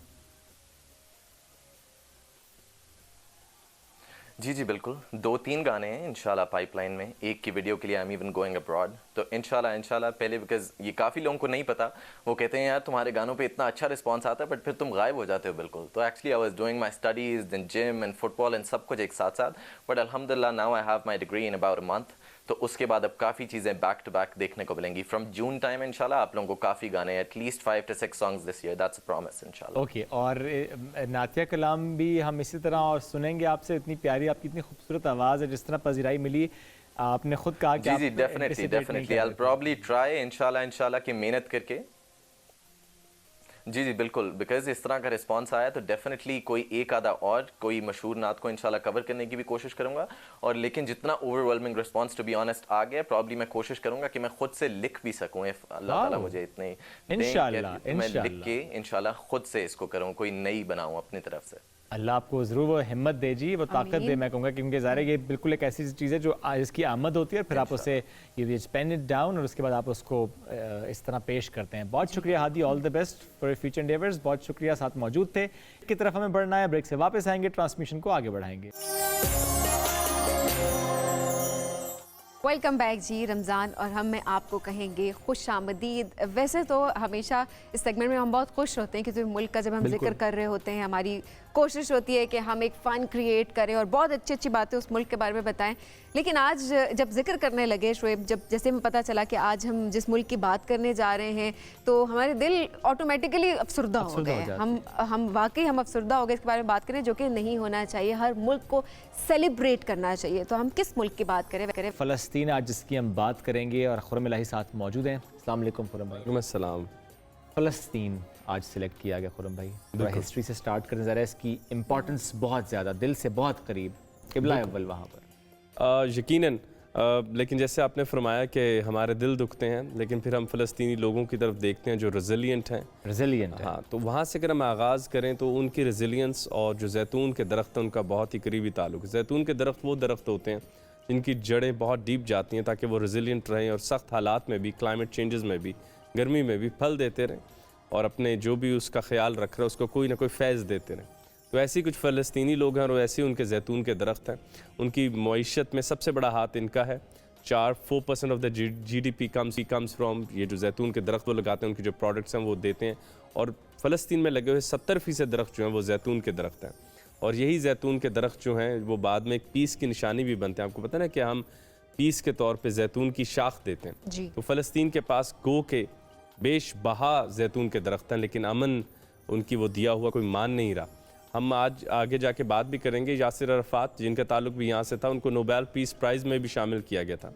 जी जी बिल्कुल, 2-3 गाने हैं इंशाल्लाह पाइपलाइन में। एक की वीडियो के लिए I am even going abroad, तो इंशाल्लाह पहले, बिकॉज ये काफ़ी लोगों को नहीं पता, वो कहते हैं यार तुम्हारे गानों पे इतना अच्छा रिस्पांस आता है बट फिर तुम गायब हो जाते हो बिल्कुल। तो actually I was doing my studies, then gym and football and सब कुछ एक साथ साथ, बट अल्हम्दुलिल्लाह now I have my degree in about a month, तो उसके बाद अब काफ़ी चीज़ें बैक टू बैक देखने को मिलेंगी। फ्रॉम जून टाइम इंशाल्लाह आप लोगों को काफ़ी गाने, at least 5 to 6 songs this year, that's a promise इंशाल्लाह। ओके, और नातिया कलाम भी हम इसी तरह और सुनेंगे आपसे, इतनी प्यारी आपकी इतनी खूबसूरत आवाज़ है, जिस तरह पजीराई मिली आपने खुद कहा कि जी जी definitely I will probably try इंशाल्लाह की मेहनत करके। जी जी बिल्कुल, बिकॉज इस तरह का रिस्पांस आया तो डेफिनेटली कोई एक आधा और कोई मशहूर नात को इंशाल्लाह कवर करने की भी कोशिश करूंगा, और लेकिन जितना overwhelming response to be honest आ गया, प्रॉब्ली मैं कोशिश करूंगा कि मैं खुद से लिख भी सकूं, इफ अल्लाह ताला मुझे इतने इंशाल्लाह मैं लिख के इंशाल्लाह खुद से इसको करूं, कोई नई बनाऊं अपनी तरफ से। अल्लाह आपको ज़रूर वो हिम्मत दे जी, वो ताकत दे, मैं कहूँगा, क्योंकि ज़ाहिर है ये बिल्कुल एक ऐसी चीज़ है जो इसकी आमद होती है, फिर आप उसे ये पेन इट डाउन और उसके बाद आप उसको इस तरह पेश करते हैं। बहुत शुक्रिया Hadi, all the best for future endeavours. बहुत शुक्रिया, साथ मौजूद थे। की तरफ हमें बढ़ना है, ब्रेक से वापस आएंगे, ट्रांसमिशन को आगे बढ़ाएंगे। वेलकम बैक जी, रमज़ान और हम में आपको कहेंगे खुश आमदीद। वैसे तो हमेशा इस सेगमेंट में हम बहुत खुश होते हैं, क्योंकि मुल्क का जब हम जिक्र कर रहे होते हैं, हमारी कोशिश होती है कि हम एक फ़न क्रिएट करें और बहुत अच्छी अच्छी बातें उस मुल्क के बारे में बताएं। लेकिन आज जब जिक्र करने लगे शोएब, जब जैसे हमें पता चला कि आज हम जिस मुल्क की बात करने जा रहे हैं, तो हमारे दिल ऑटोमेटिकली अफसरदा हो गए। हम वाकई हम अफसरदा हो गए इसके बारे में बात करें, जो कि नहीं होना चाहिए। हर मुल्क को सेलिब्रेट करना चाहिए। तो हम किस मुल्क की बात करें? फ़लस्तीन आज जिसकी हम बात करेंगे, और खुरम इलाही साथ मौजूद हैं। अस्सलाम वालेकुम खुरम भाई। वालेकुम अस्सलाम। फ़लस्तीन आज सिलेक्ट किया गया खुरम भाई, तो हिस्ट्री से स्टार्ट करें ज़रा। इसकी इम्पोर्टेंस बहुत ज़्यादा, दिल से बहुत करीब, क़िबला अव्वल वहाँ पर। यकीनन, लेकिन जैसे आपने फरमाया कि हमारे दिल दुखते हैं, लेकिन फिर हम फ़लस्तीनी लोगों की तरफ देखते हैं जो रेजिलिएंट हैं। हाँ, तो वहाँ से अगर हम आगाज़ करें तो उनकी रेजिलियंस और जो जैतून के दरख्त हैं उनका बहुत ही करीबी ताल्लुक है। जैतून के दरख्त वो दरख्त होते हैं जिनकी जड़ें बहुत डीप जाती हैं ताकि वो रेजिलिएंट रहें और सख्त हालात में भी, क्लाइमेट चेंजेस में भी, गर्मी में भी फल देते रहें और अपने जो भी उसका ख्याल रख रहे हैं उसको कोई ना कोई फैज़ देते रहें। तो ऐसे कुछ फ़लस्तीनी लोग हैं और ऐसे उनके जैतून के दरख्त हैं। उनकी मईशत में सबसे बड़ा हाथ इनका है। 4% of the GDP comes from ये जो जैतून के दरख्त वो लगाते हैं, उनके जो प्रोडक्ट्स हैं वो देते हैं। और फ़लस्तीन में लगे हुए 70% दरख्त जो हैं वो जैतून के दरख्त हैं। और यही जैतून के दरख्त जो हैं वो बाद में एक पीस की निशानी भी बनते हैं। आपको पता है ना कि हम पीस के तौर पे जैतून की शाख देते हैं जी। तो फ़लस्तीन के पास गो के बेशबहा जैतून के दरख्त हैं, लेकिन अमन उनकी वो दिया हुआ कोई मान नहीं रहा। हम आज आगे जाके बात भी करेंगे। यासिर अरफात जिनका ताल्लुक भी यहाँ से था, उनको नोबेल पीस प्राइज़ में भी शामिल किया गया था।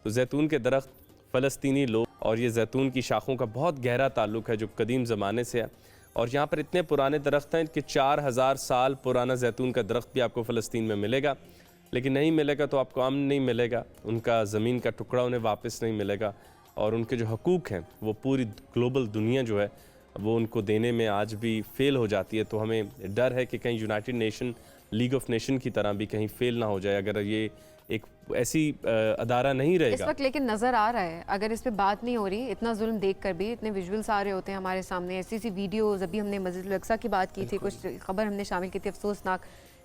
तो जैतून के दरख्त, फ़लस्तीनी लोग और ये जैतून की शाखों का बहुत गहरा ताल्लुक है जो कदीम ज़माने से है। और यहाँ पर इतने पुराने दरख्त हैं कि 4000 साल पुराना जैतून का दरख्त भी आपको फ़लस्तीन में मिलेगा। लेकिन नहीं मिलेगा तो आपको अमन नहीं मिलेगा, उनका ज़मीन का टुकड़ा उन्हें वापस नहीं मिलेगा और उनके जो हकूक़ हैं वो पूरी ग्लोबल दुनिया जो है वो उनको देने में आज भी फ़ेल हो जाती है। तो हमें डर है कि कहीं United nation, league of nation की तरह भी कहीं फ़ेल ना हो जाए अगर ये एक ऐसी अदारा नहीं रहेगा। इस वक्त लेकिन नज़र आ रहा है, अगर इस पे बात नहीं हो रही, इतना जुल्म देख कर भी, इतने विजुअल्स आ रहे होते हैं हमारे सामने, ऐसी सी वीडियोज़। अभी हमने मस्जिद अल-अक्सा की बात की थी, कुछ खबर हमने शामिल की थी अफसोसनाक,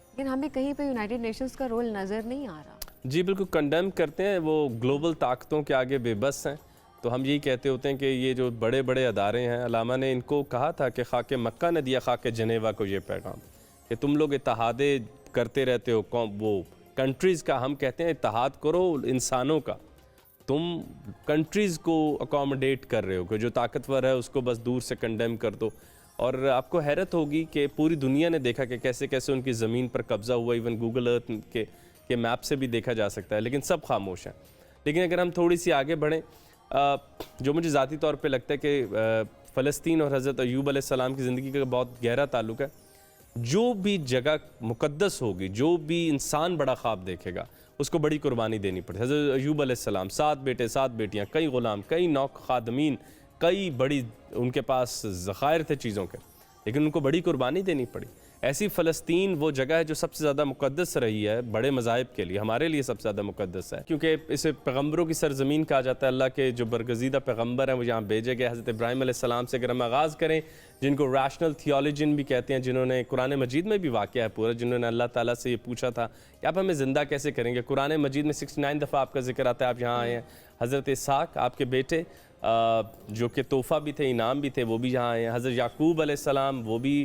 लेकिन हमें कहीं पे यूनाइटेड नेशंस का रोल नज़र नहीं आ रहा। जी बिल्कुल, कंडेम करते हैं, वो ग्लोबल ताकतों के आगे बेबस हैं। तो हम यही कहते होते हैं कि ये जो बड़े बड़े अदारे हैं, अलामा ने इनको कहा था कि खाके मक्का ने दिया खाके जनेवा को ये पैगाम कि तुम लोग इत्तेहादे करते रहते हो, वो कंट्रीज़ का, हम कहते हैं इत्तेहाद करो इंसानों का। तुम कंट्रीज़ को अकोमोडेट कर रहे हो कि जो ताकतवर है उसको बस दूर से कंडेम कर दो। और आपको हैरत होगी कि पूरी दुनिया ने देखा कि कैसे कैसे उनकी ज़मीन पर कब्ज़ा हुआ। इवन गूगल अर्थ के मैप से भी देखा जा सकता है, लेकिन सब खामोश हैं। लेकिन अगर हम थोड़ी सी आगे बढ़ें, जो मुझे ज़ाती तौर पे लगता है कि फ़लस्तीन और हज़रत अय्यूब अलैहिस्सलाम की ज़िंदगी का बहुत गहरा ताल्लुक है। जो भी जगह मुक़द्दस होगी, जो भी इंसान बड़ा ख्वाब देखेगा, उसको बड़ी कुर्बानी देनी पड़ी। हज़रत अय्यूब अलैहिस्सलाम 7 बेटे 7 बेटियाँ, कई ग़ुलाम, कई नौक खादमीन, कई बड़ी उनके पास ज़खायर थे चीज़ों के, लेकिन उनको बड़ी कुर्बानी देनी पड़ी। ऐसी फ़लस्तीन वो जगह है जो सबसे ज़्यादा मुक़द्दस रही है बड़े मज़ाहिब के लिए, हमारे लिए सबसे ज़्यादा मुक़द्दस है, क्योंकि इसे पैगम्बरों की सरज़मीन कहा जाता है। अल्लाह के जो बरगज़ीदा पैगम्बर हैं वो यहाँ भेजे गए। हज़रत इब्राहीम अलैहिस्सलाम से अगर हम आगाज़ करें, जिनको रैशनल थियोलॉजियन भी कहते हैं, जिन्होंने कुरान मजीद में भी वाक़या है पूरा, जिन्होंने अल्लाह ताला से ये पूछा था कि आप हमें ज़िंदा कैसे करेंगे। कुरान मजीद में 69 दफ़ा आपका जिक्र आता है, आप यहाँ आए हैं। हज़रत इसहाक़ आपके बेटे जो कि तोहफ़ा भी थे, इनाम भी थे, वो भी यहाँ आए हैं। हज़रत याकूब अलैहिस्सलाम वो भी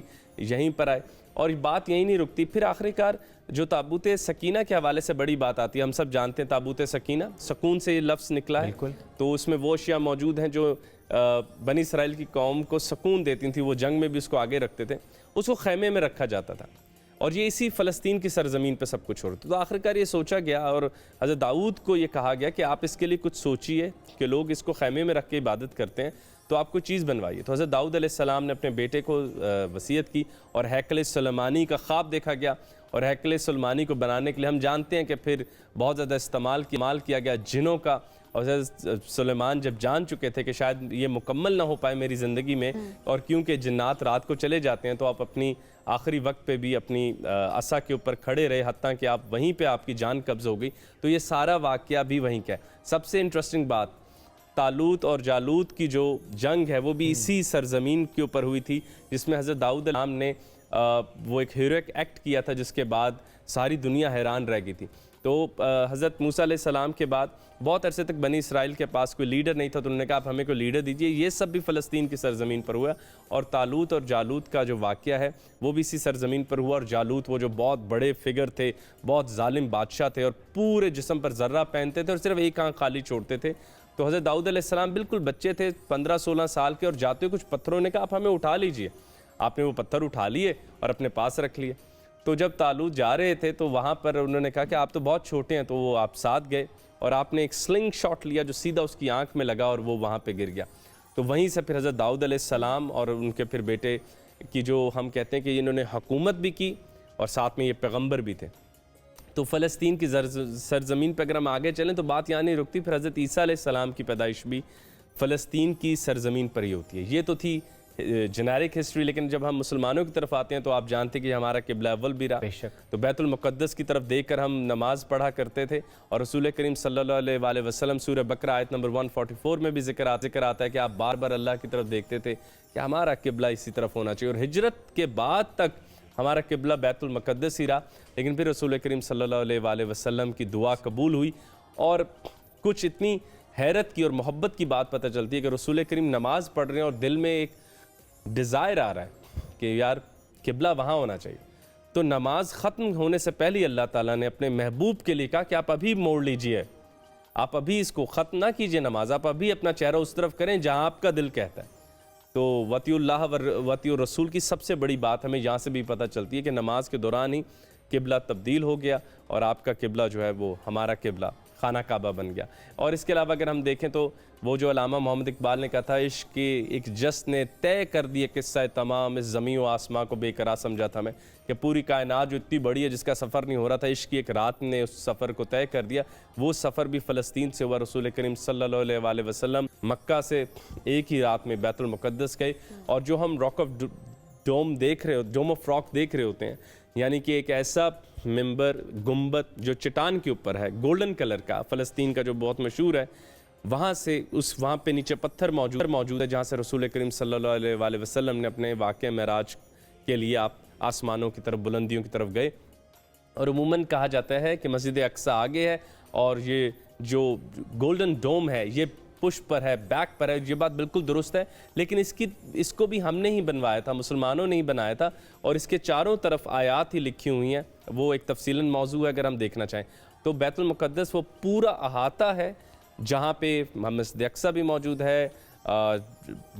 यहीं पर आए। और बात यहीं नहीं रुकती, फिर आखिरकार जो ताबूत सकीना के हवाले से बड़ी बात आती है। हम सब जानते हैं ताबूत सकीना, सकून से ये लफ्ज़ निकला है। तो उसमें वो अशिया मौजूद हैं जो बनी इसराइल की कौम को सकून देती थी। वो जंग में भी उसको आगे रखते थे, उसको खैमे में रखा जाता था। और ये इसी फ़लस्तीन की सरज़मीन पे सब कुछ हो रहा था। तो आखिरकार ये सोचा गया और हज़रत दाऊद को ये कहा गया कि आप इसके लिए कुछ सोचिए कि लोग इसको खैमे में रख के इबादत करते हैं, तो आप कोई चीज़ बनवाइए। तो हज़रत दाऊद अलैहिस्सलाम ने अपने बेटे को वसीयत की और हैकल सुलेमानी का ख्वाब देखा गया। और हैकल सुलेमानी को बनाने के लिए हम जानते हैं कि फिर बहुत ज़्यादा इस्तेमाल किया गया जिनों का। और हज़रत सुलेमान जब जान चुके थे कि शायद ये मुकम्मल ना हो पाए मेरी ज़िंदगी में, और क्योंकि जिन्नात रात को चले जाते हैं, तो आप अपनी आखिरी वक्त पे भी अपनी असा के ऊपर खड़े रहे, हत्ता कि आप वहीं पे आपकी जान कब्ज़ हो गई। तो ये सारा वाक़या भी वहीं का है। सबसे इंटरेस्टिंग बात, तालूत और जालूत की जो जंग है वो भी इसी सरज़मीन के ऊपर हुई थी, जिसमें हज़रत दाऊद अलैहिस्सलाम ने वो एक हीरोइक एक्ट किया था जिसके बाद सारी दुनिया हैरान रह गई थी। तो हज़रत मूसा अलैहिस्सलाम के बाद बहुत अरसे तक बनी इसराइल के पास कोई लीडर नहीं था, तो उन्होंने कहा आप हमें कोई लीडर दीजिए। ये सब भी फ़लस्तीन की सरज़मीन पर हुआ और तालूत और जालूत का जो वाक़या है वो भी इसी सरज़मीन पर हुआ। और जालूत वो जो बहुत बड़े फिगर थे, बहुत जालिम बादशाह थे और पूरे जिस्म पर ज़र्रा पहनते थे और सिर्फ एक आँख खाली छोड़ते थे। तो हज़रत दाऊद अलैहिस्सलाम बिल्कुल बच्चे थे, 15-16 साल के, और जाते हुए कुछ पत्थरों ने कहा आप हमें उठा लीजिए। आपने वो पत्थर उठा लिए और अपने पास रख लिए। तो जब तालूत जा रहे थे तो वहाँ पर उन्होंने कहा कि आप तो बहुत छोटे हैं, तो वो आप साथ गए और आपने एक स्लिंग शॉट लिया जो सीधा उसकी आंख में लगा और वो वहाँ पे गिर गया। तो वहीं से फिर हज़रत दाऊद अलैहिस्सलाम और उनके फिर बेटे की जो हम कहते हैं कि इन्होंने हुकूमत भी की और साथ में ये पैगम्बर भी थे। तो फ़लस्तीन की सरज़मीन पर अगर हम आगे चलें तो बात यहाँ नहीं रुकती, फिर हज़रत ईसा अलैहिस्सलाम की पैदाइश भी फ़लस्तीन की सरज़मीन पर ही होती है। ये तो थी जेनेरिक हिस्ट्री, लेकिन जब हम मुसलमानों की तरफ आते हैं तो आप जानते हैं कि हमारा किबला अव्वल भी रहा। तो बैतुल मुक़द्दस की तरफ देखकर हम नमाज पढ़ा करते थे और रसूल करीम सल्लल्लाहु अलैहि वसल्लम सूरह बकरा आयत नंबर 144 में भी जिक्र आता है कि आप बार बार अल्लाह की तरफ देखते थे कि हमारा किबला इसी तरफ होना चाहिए। और हिजरत के बाद तक हमारा किबला बैतुल मुक़द्दस ही रहा, लेकिन फिर रसूल करीम सल्लल्लाहु अलैहि वसल्लम की दुआ कबूल हुई। और कुछ इतनी हैरत की और मोहब्बत की बात पता चलती है कि रसूल करीम नमाज़ पढ़ रहे हैं और दिल में एक डिज़ायर आ रहा है कि यार किबला वहाँ होना चाहिए। तो नमाज ख़त्म होने से पहले अल्लाह ताला ने अपने महबूब के लिए कहा कि आप अभी मोड़ लीजिए, आप अभी इसको ख़त्म ना कीजिए नमाज, आप अभी अपना चेहरा उस तरफ करें जहाँ आपका दिल कहता है। तो वतीउल्लाह वतीउर रसूल की सबसे बड़ी बात हमें यहाँ से भी पता चलती है कि नमाज के दौरान ही किबला तब्दील हो गया और आपका किबला जो है वो हमारा किबला खाना काबा बन गया। और इसके अलावा अगर हम देखें तो वो जो अलामा मोहम्मद इकबाल ने कहा था, इश्क के एक जश्न ने तय कर दिए किस्सा तमाम, इस ज़मीन व आसमां को बेकरार समझा था मैं, कि पूरी कायनात जो इतनी बड़ी है जिसका सफ़र नहीं हो रहा था, इश्क की एक रात ने उस सफ़र को तय कर दिया। वो सफ़र भी फ़लस्तीन से हुआ। रसूल करीम सल्लल्लाहु अलैहि वसल्लम मक्का से एक ही रात में बैतुल मुक़द्दस गए। और जो हम रॉक ऑफ डोम देख रहे हो, डोम ऑफ रॉक देख रहे होते हैं, यानी कि एक ऐसा मिंबर गुंबद जो चट्टान के ऊपर है, गोल्डन कलर का, फ़लस्तीन का जो बहुत मशहूर है, वहाँ से वहाँ पे नीचे पत्थर मौजूद है जहाँ से रसूल करीम सल्लल्लाहु अलैहि वसल्लम ने अपने वाक़े मेराज के लिए आप आसमानों की तरफ, बुलंदियों की तरफ गए। और उमूमन कहा जाता है कि मस्जिद अक्सा आगे है और ये जो गोल्डन डोम है ये पुश पर है, बैक पर है। ये बात बिल्कुल दुरुस्त है, लेकिन इसको भी हमने ही बनवाया था, मुसलमानों ने ही बनाया था। और इसके चारों तरफ आयात ही लिखी हुई हैं, वो एक तफसीलन मौजू है अगर हम देखना चाहें तो। बैतुल मुक़द्दस वो पूरा अहाता है जहाँ पे मस्जिद अक्सा भी मौजूद है,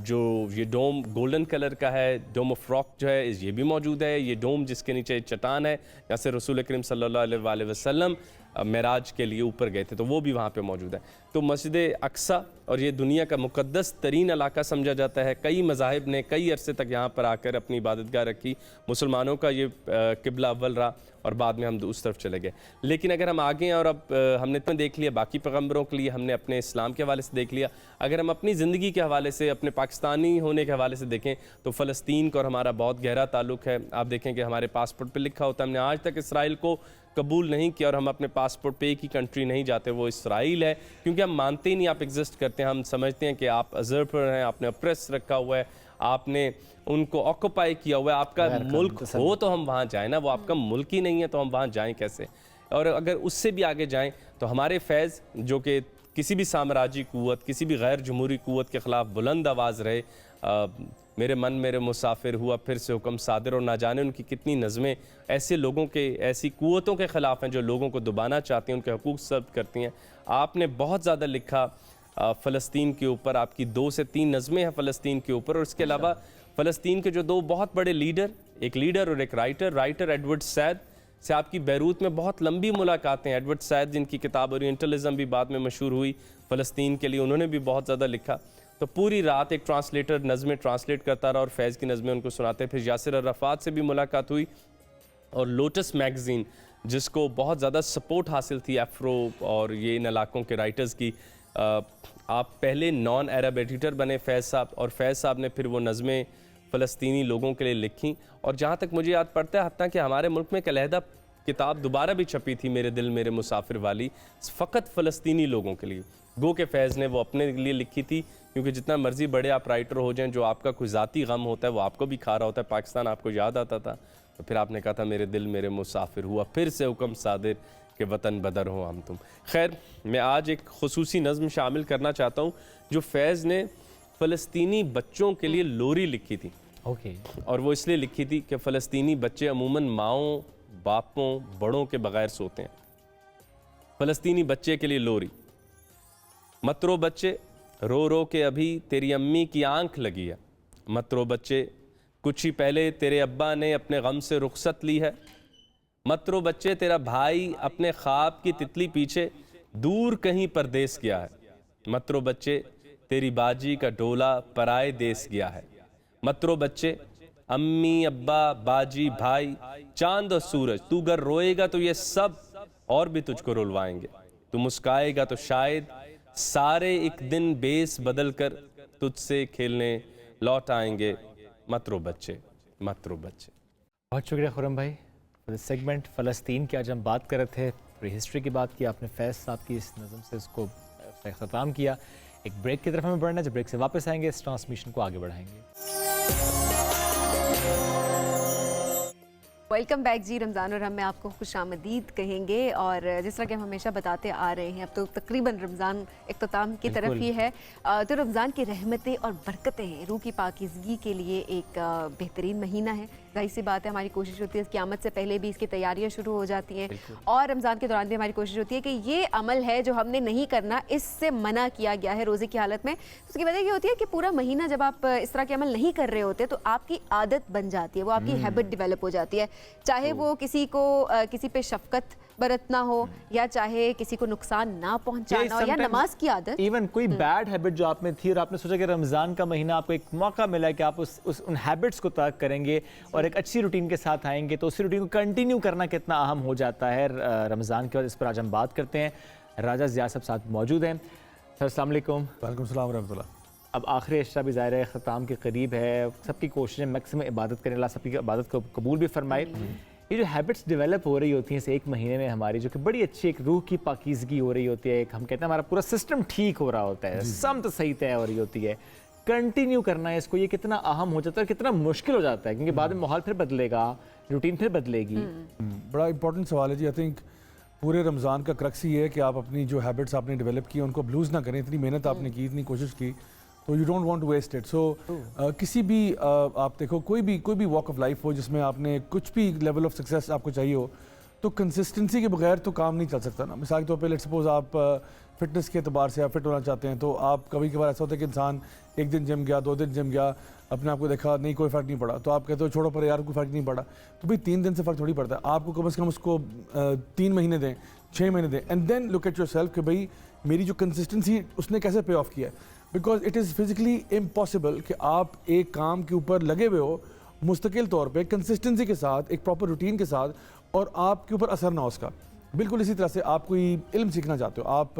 जो ये डोम गोल्डन कलर का है, डोम ऑफ रॉक जो है ये भी मौजूद है। ये डोम जिसके नीचे चट्टान है जहाँ से रसूल करीम सल्लल्लाहु अलैहि वसल्लम मेराज के लिए ऊपर गए थे, तो वो भी वहाँ पे मौजूद है। तो मस्जिद अक्सा और ये दुनिया का मुक़द्दस तरीन इलाका समझा जाता है। कई मज़ाहिब ने कई अरसे तक यहाँ पर आकर अपनी इबादतगाह रखी। मुसलमानों का ये किबला अव्वल रहा और बाद में हम उस तरफ चले गए। लेकिन अगर हम आगे हैं और अब हमने तो देख लिया बाकी पैगम्बरों के लिए, हमने अपने इस्लाम के हवाले से देख लिया, अगर हम अपनी ज़िंदगी के हवाले से, अपने पाकिस्तानी होने के हवाले से देखें तो फ़लस्तीन का और हमारा बहुत गहरा ताल्लुक़ है। आप देखें कि हमारे पासपोर्ट पर लिखा होता है, हमने आज तक इसराइल को कबूल नहीं किया और हम अपने पासपोर्ट पे एक ही कंट्री नहीं जाते, वो इसराइल है, क्योंकि हम मानते ही नहीं आप एग्जिस्ट करते हैं। हम समझते हैं कि आप अजर्फर हैं, आपने अप्रेस रखा हुआ है, आपने उनको ऑक्यूपाई किया हुआ है, आपका मुल्क हो तो हम वहाँ जाएं ना, वो आपका मुल्क ही नहीं है तो हम वहाँ जाएं कैसे। और अगर उससे भी आगे जाएं तो हमारे फैज़ जो कि किसी भी साम्राज्य कुव्वत, किसी भी गैर जमहूरी कुव्वत के ख़िलाफ़ बुलंद आवाज़ रहे, मेरे मन मेरे मुसाफिर हुआ फिर से हुक्म सादिर, और ना जाने उनकी कितनी नज़में ऐसे लोगों के, ऐसी कुव्वतों के ख़िलाफ़ हैं जो लोगों को दबाना चाहती हैं, उनके हकूक़ सर्व करती हैं। आपने बहुत ज़्यादा लिखा फ़लस्तीन के ऊपर, आपकी 2 से 3 नज़में हैं फ़लस्तीन के ऊपर। और इसके अलावा फ़लस्तीन के जो 2 बहुत बड़े लीडर, एक लीडर और एक राइटर एडवर्ड सैद से आपकी बैरूत में बहुत लंबी मुलाकातें। एडवर्ड सैद जिनकी किताब ओरिएंटलिज़म भी बाद में मशहूर हुई फ़लस्तीन के लिए, उन्होंने भी बहुत ज़्यादा लिखा। तो पूरी रात एक ट्रांसलेटर नज़में ट्रांसलेट करता रहा और फैज़ की नज़में उनको सुनाते। फिर यासिर अराफात से भी मुलाकात हुई और लोटस मैगज़ीन जिसको बहुत ज़्यादा सपोर्ट हासिल थी अफ्रो और ये इन इलाकों के राइटर्स की, आप पहले नॉन अरब एडिटर बने फैज़ साहब, और फैज़ साहब ने फिर वो नज़में फ़लस्तीनी लोगों के लिए लिखी। और जहाँ तक मुझे याद पड़ता है हत्ता कि हमारे मुल्क में एक अलहदा किताब दोबारा भी छपी थी मेरे दिल मेरे मुसाफिर वाली, फ़कत फ़लस्तीनी लोगों के लिए। गो के फैज़ ने वो अपने लिए लिखी थी, क्योंकि जितना मर्जी बड़े आप राइटर हो जाएं, जो आपका कोई ज़ाती गम होता है वो आपको भी खा रहा होता है, पाकिस्तान आपको याद आता था, तो फिर आपने कहा था मेरे दिल मेरे मुसाफिर, हुआ फिर से हुक्म सादिर के वतन बदर हो हम तुम। खैर, मैं आज एक खुसूसी नज़्म शामिल करना चाहता हूँ जो फैज़ ने फ़लस्तीनी बच्चों के लिए लोरी लिखी थी। ओके। और वो इसलिए लिखी थी कि फ़लस्तीनी बच्चे अमूमन माओं बापों बड़ों के बगैर सोते हैं। फ़लस्तीनी बच्चे के लिए लोरी। मत रो बच्चे, रो रो के अभी तेरी अम्मी की आंख लगी है। मत रो बच्चे, कुछ ही पहले तेरे अब्बा ने अपने गम से रुखसत ली है। मत रो बच्चे, तेरा भाई अपने ख्वाब की तितली पीछे दूर कहीं परदेस गया है। मत रो बच्चे, तेरी बाजी का डोला पराए देश गया है। मत रो बच्चे, अम्मी अब्बा बाजी भाई चांद और सूरज, तू अगर रोएगा तो ये सब और भी तुझको रुलवाएंगे। तू मुस्काएगा तो शायद सारे एक दिन बेस बदल कर तुझसे खेलने लौट आएंगे। मत रो बच्चे, मत रो बच्चे। बहुत शुक्रिया खुरम भाई फॉर दिस सेगमेंट। फ़लस्तीन की आज हम बात कर रहे थे, पूरी हिस्ट्री की बात की आपने, फैज़ साहब की इस नज़म से उसको ख़त्म किया। एक ब्रेक की तरफ हमें बढ़ना है, जब ब्रेक से वापस आएंगे इस ट्रांसमिशन को आगे बढ़ाएंगे। वेलकम बैक जी। रमज़ान और हम में आपको खुशामदीद कहेंगे, और जिस तरह कि हम हमेशा बताते आ रहे हैं, अब तो तकरीबन रमज़ान इख्तिताम की तरफ ही है, तो रमज़ान की रहमतें और बरकतें रूह की पाकीज़गी के लिए एक बेहतरीन महीना है। जाहिर सी बात है, हमारी कोशिश होती है क़यामत से पहले भी इसकी तैयारियां शुरू हो जाती हैं, और रमज़ान के दौरान भी हमारी कोशिश होती है कि ये अमल है जो हमने नहीं करना, इससे मना किया गया है रोज़े की हालत में। तो उसकी वजह ये होती है कि पूरा महीना जब आप इस तरह के अमल नहीं कर रहे होते तो आपकी आदत बन जाती है, वो आपकी हैबिट डेवलप हो जाती है, चाहे वो किसी को किसी पे शफकत बरतना हो, या चाहे किसी को नुकसान ना पहुंचाना हो, या नमाज की आदत। इवन कोई बैड हैबिट जो आप में थी और आपने सोचा कि रमज़ान का महीना आपको एक मौका मिला है कि आप उन हैबिट्स को तर्क करेंगे और एक अच्छी रूटीन के साथ आएंगे, तो उसी रूटीन को कंटिन्यू करना कितना अहम हो जाता है रमज़ान के बाद। इस पर आज हम बात करते हैं। राजा ज़िया साहब साथ मौजूद हैं। सर अस्सलाम वालेकुम। वालेकुम सलाम रहमतुल्लाह। अब आखिरी अशरा भी ज़ाहिर है ख़त्म के करीब है, सबकी कोशिशें मैक्सिमम इबादत करें, अल्लाह सबकी इबादत को कबूल भी फरमाए। ये जो हैबिट्स डेवलप हो रही होती हैं इस एक महीने में हमारी, जो कि बड़ी अच्छी एक रूह की पाकीज़गी हो रही होती है, एक हम कहते हैं हमारा पूरा सिस्टम ठीक हो रहा होता है, समत सही तय हो रही होती है, कंटिन्यू करना है इसको, ये कितना अहम हो जाता है, कितना मुश्किल हो जाता है, क्योंकि बाद में माहौल फिर बदलेगा, रूटीन फिर बदलेगी। बड़ा इंपॉर्टेंट सवाल है जी। आई थिंक पूरे रमज़ान का क्रक्स ही है कि आप अपनी जो हैबिट्स आपने डेवलप की उनको लूज़ ना करें। इतनी मेहनत आपने की, इतनी कोशिश की, तो you don't want to waste it. So किसी भी आप देखो कोई भी वॉक ऑफ लाइफ हो जिसमें आपने कुछ भी लेवल ऑफ सक्सेस आपको चाहिए हो, तो कंसिस्टेंसी के बगैर तो काम नहीं चल सकता ना। मिसाल के तौर पे लेट्स सपोज आप फिटनेस के अतबार से आप फिट होना चाहते हैं, तो आप कभी कभार ऐसा होता है कि इंसान एक दिन जिम गया, 2 दिन जिम गया, अपने आप को देखा नहीं कोई फ़र्क नहीं पड़ा, तो आप कहते हो छोड़ो पर यार कोई फ़र्क नहीं पड़ा, तो भाई 3 दिन से फ़र्क थोड़ी पड़ता है। आपको कम से कम उसको 3 महीने दें, 6 महीने दें, and then look at yourself कि भाई मेरी जो कंसिस्टेंसी उसने कैसे पे ऑफ किया है। Because it is physically impossible कि आप एक काम के ऊपर लगे हुए हो मुस्तकिल तौर पे कंसिस्टेंसी के साथ, एक प्रॉपर रूटीन के साथ, और आपके ऊपर असर ना हो उसका। बिल्कुल इसी तरह से आप कोई इल्म सीखना चाहते हो, आप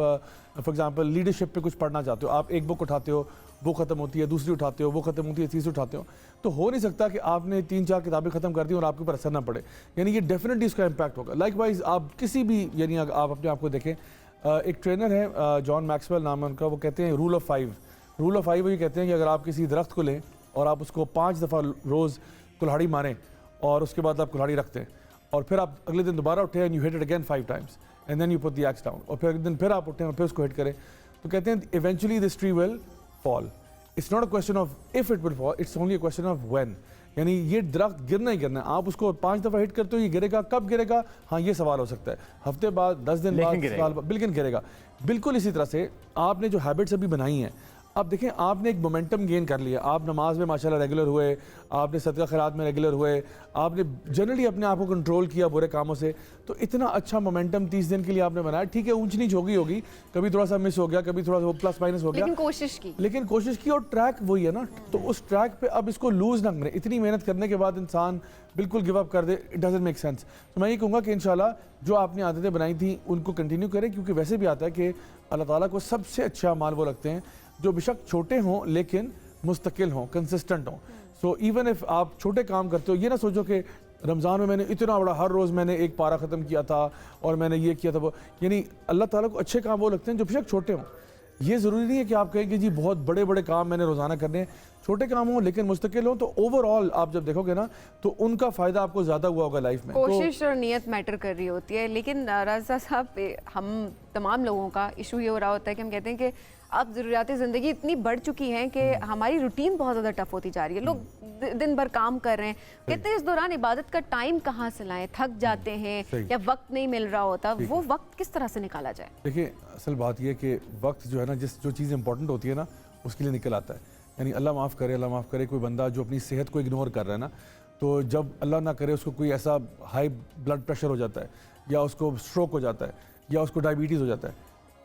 फॉर एग्जांपल लीडरशिप पे कुछ पढ़ना चाहते हो, आप एक बुक उठाते हो, वो ख़त्म होती है, दूसरी उठाते हो, वो ख़त्म होती है, तीसरी उठाते हो, तो हो नहीं सकता कि आपने 3-4 किताबें ख़त्म कर दी और आपके ऊपर असर ना पड़े। यानी ये डेफिनेटली इसका इम्पैक्ट होगा। लाइकवाइज आप किसी भी, यानी आप अपने आप को देखें, एक ट्रेनर है जॉन मैक्सवेल नाम है उनका, वो कहते हैं रूल ऑफ 5। रूल ऑफ 5 वो ये कहते हैं कि अगर आप किसी दरख्त को लें और आप उसको 5 दफ़ा रोज़ कुल्हाड़ी मारें और उसके बाद आप कुल्हाड़ी रखते हैं, और फिर आप अगले दिन दोबारा उठे and you hit it again 5 times and then you put the axe down, और फिर अगले दिन फिर आप उठें और फिर उसको हिट करें, तो कहते हैं eventually this tree will fall. It's not a question of if it will fall, it's only a question of when. यानी ये दरख्त गिरना ही गिरना है, आप उसको 5 दफ़ा हिट करते हो, ये गिरेगा, कब गिरेगा, हाँ ये सवाल हो सकता है, हफ्ते बाद, 10 दिन बाद, साल बाद, बिल्कुल गिरेगा। बिल्कुल इसी तरह से आपने जो हैबिट्स अभी बनाई हैं, अब देखें आपने एक मोमेंटम गेन कर लिया, आप नमाज में माशाल्लाह रेगुलर हुए, आपने सदका खैरात में रेगुलर हुए, आपने जनरली अपने आप को कंट्रोल किया बुरे कामों से, तो इतना अच्छा मोमेंटम 30 दिन के लिए आपने बनाया। ठीक है ऊंच नीच होगी, कभी थोड़ा सा मिस हो गया, कभी थोड़ा सा प्लस माइनस हो गया, लेकिन कोशिश की और ट्रैक वही है ना, तो उस ट्रैक पे अब इसको लूज ना करें। इतनी मेहनत करने के बाद इंसान बिल्कुल गिव अप कर दे, इट डजंट मेक सेंस। तो मैं ये कहूँगा कि इंशाल्लाह जो आपने आदतें बनाई थी उनको कंटिन्यू करें, क्योंकि वैसे भी आता है कि अल्लाह ताला को सबसे अच्छा माल वो लगते हैं जो बेशक छोटे हों लेकिन मुस्तकिल हों, कंसिस्टेंट हों। सो इवन इफ आप छोटे काम करते हो, ये ना सोचो कि रमज़ान में मैंने इतना बड़ा हर रोज़ मैंने एक पारा ख़त्म किया था और मैंने ये किया था वो, यानी अल्लाह ताला को अच्छे काम वो लगते हैं जो बेशक छोटे हों। ये ज़रूरी नहीं है कि आप कहें कि जी बहुत बड़े बड़े काम मैंने रोज़ाना करने हैं, छोटे काम हों लेकिन मुस्तकिल हों, तो ओवरऑल आप जब देखोगे ना तो उनका फ़ायदा आपको ज़्यादा हुआ होगा लाइफ में। कोशिश और नियत मैटर कर रही होती है। लेकिन राजा साहब, हम तमाम लोगों का इशू ये हो रहा होता है कि हम कहते हैं कि अब ज़रूरियात ज़िंदगी इतनी बढ़ चुकी हैं कि हमारी रूटीन बहुत ज़्यादा टफ होती जा रही है। लोग दिन भर काम कर रहे हैं, कहते हैं इस दौरान इबादत का टाइम कहाँ से लाएं, थक जाते हैं या वक्त नहीं मिल रहा होता, वो वक्त किस तरह से निकाला जाए? देखिए असल बात यह कि वक्त जो है ना, जो चीज़ इंपॉर्टेंट होती है ना उसके लिए निकल आता है। यानी अल्लाह माफ़ करे कोई बंदा जो अपनी सेहत को इग्नोर कर रहा है ना, तो जब अल्लाह ना करे उसको कोई ऐसा हाई ब्लड प्रेशर हो जाता है या उसको स्ट्रोक हो जाता है या उसको डायबिटीज़ हो जाता है,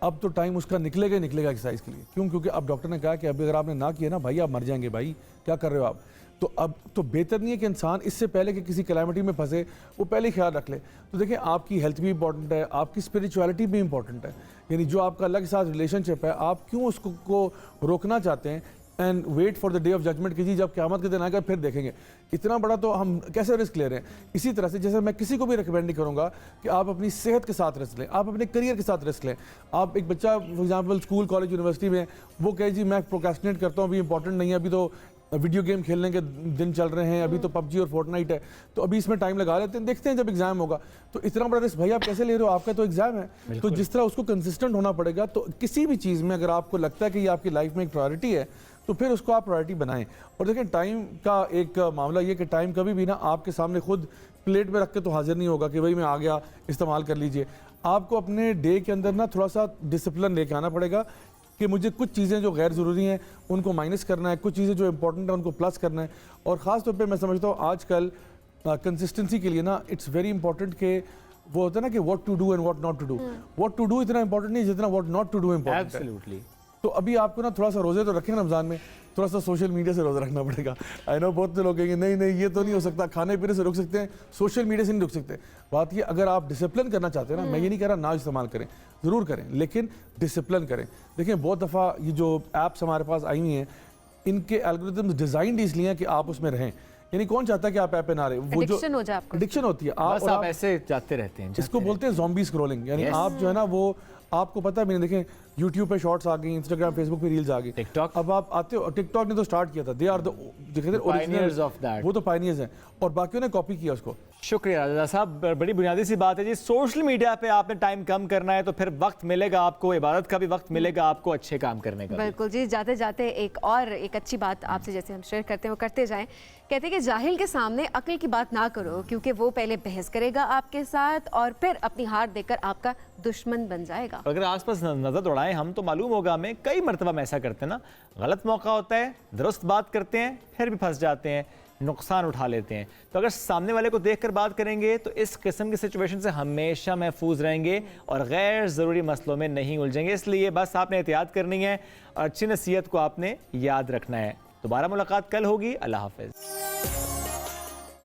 अब तो टाइम उसका निकलेगा ही निकलेगा एक्सरसाइज के लिए। क्यों? क्योंकि अब डॉक्टर ने कहा कि अभी अगर आपने ना किया ना भाई आप मर जाएंगे, भाई क्या कर रहे हो आप। तो अब तो बेहतर नहीं है कि इंसान इससे पहले कि किसी कैलामिटी में फंसे वो पहले ही ख्याल रख ले। तो देखिए आपकी हेल्थ भी इंपॉर्टेंट है, आपकी स्पिरिचुअलिटी भी इंपॉर्टेंट है, यानी जो आपका अल्लाह के साथ रिलेशनशिप है आप क्यों उसको को रोकना चाहते हैं and wait for the day of judgement कीजिए, जब क़यामत के दिन आएगा फिर देखेंगे। इतना बड़ा तो हम कैसे रिस्क ले रहे हैं। इसी तरह से जैसे मैं किसी को भी रिकमेंड नहीं करूँगा कि आप अपनी सेहत के साथ रिस्क लें, आप अपने करियर के साथ रिस्क लें। आप एक बच्चा for example school college university में वो कहे जी मैं प्रोक्रेस्टिनेट करता हूँ, अभी इंपॉर्टेंट नहीं है, अभी तो वीडियो गेम खेलने के दिन चल रहे हैं, अभी तो पबजी और फोर्टनाइट है, तो अभी इसमें टाइम लगा लेते हैं, देखते हैं जब एग्जाम होगा। तो इतना बड़ा रिस्क भाई आप कैसे ले रहे हो, आपका तो एग्जाम है। तो जिस तरह उसको कंसिस्टेंट होना पड़ेगा, तो किसी भी चीज़ में अगर आपको लगता है कि ये आपकी लाइफ में एक प्रायोरिटी है तो फिर उसको आप प्रायोरिटी बनाएं। और देखें टाइम का एक मामला ये कि टाइम कभी भी ना आपके सामने खुद प्लेट में रख के तो हाजिर नहीं होगा कि भाई मैं आ गया इस्तेमाल कर लीजिए। आपको अपने डे के अंदर ना थोड़ा सा डिसिप्लिन लेके आना पड़ेगा कि मुझे कुछ चीज़ें जो गैर ज़रूरी हैं उनको माइनस करना है, कुछ चीज़ें जो इंपॉर्टेंट है उनको प्लस करना है। और ख़ास तौर पे मैं समझता हूँ आजकल कंसिस्टेंसी के लिए ना इट्स वेरी इंपॉर्टेंट कि वो होता है ना कि what to do and what not to do. What to do इतना इंपॉर्टेंट नहीं जितना what not to do important है। एब्सोल्युटली। तो अभी आपको ना थोड़ा सा रोज़े तो रखें रमज़ान में, थोड़ा सा सोशल मीडिया से रोज़ा रखना पड़ेगा। आई नो बहुत से लोग कहेंगे नहीं नहीं ये तो नहीं हो सकता, खाने पीने से रुक सकते हैं, सोशल मीडिया से नहीं रुक सकते। बात ये अगर आप डिसिप्लिन करना चाहते हैं ना, मैं ये नहीं कह रहा ना इस्तेमाल करें, ज़रूर करें लेकिन डिसिप्लिन करें। देखिए बहुत दफ़ा ये जो ऐप्स हमारे पास आई हुई हैं इनके एल्गोरिथम्स डिज़ाइन इसलिए हैं कि आप उसमें रहें। यानी कौन चाहता है कि आप ऐप पे ना रहे, वो जो एडिक्शन हो जाए आपको, एडिक्शन होती है बस आप ऐसे जाते रहते हैं, इसको बोलते हैं ज़ॉम्बी स्क्रॉलिंग। यानी आप जो है ना वो आपको पता है, मैंने देखें यूट्यूब पे शॉर्ट्स आ गई, इंस्टाग्राम फेसबुक पे रील्स आ गई, टिकटॉक अब आप आते हो, टिकटॉक ने तो स्टार्ट किया था, they are the pioneers of that. वो तो पायनियर्स हैं और बाकियों ने कॉपी किया उसको। शुक्रिया राजा साहब, बड़ी बुनियादी सी बात है जी। सोशल मीडिया पे आपने टाइम कम करना है तो फिर वक्त मिलेगा आपको, इबादत का भी वक्त मिलेगा आपको, अच्छे काम करने का। बिल्कुल जी। जाते जाते एक अच्छी बात आपसे जैसे हम शेयर करते हैं वो करते जाएं। कहते हैं कि जाहिल के सामने अक्ल की बात ना करो क्योंकि वो पहले बहस करेगा आपके साथ और फिर अपनी हार देकर आपका दुश्मन बन जाएगा। अगर आसपास नजर दौड़ाएं हम तो मालूम होगा हमें, कई मरतबा हम ऐसा करते हैं ना, गलत मौका होता है, दुरुस्त बात करते हैं फिर भी फंस जाते हैं, नुकसान उठा लेते हैं। तो अगर सामने वाले को देखकर बात करेंगे तो इस किस्म की सिचुएशन से हमेशा महफूज रहेंगे और गैर ज़रूरी मसलों में नहीं उलझेंगे। इसलिए बस आपने एहतियात करनी है और अच्छी नसीहत को आपने याद रखना है। दोबारा मुलाकात कल होगी। अल्लाह हाफिज़।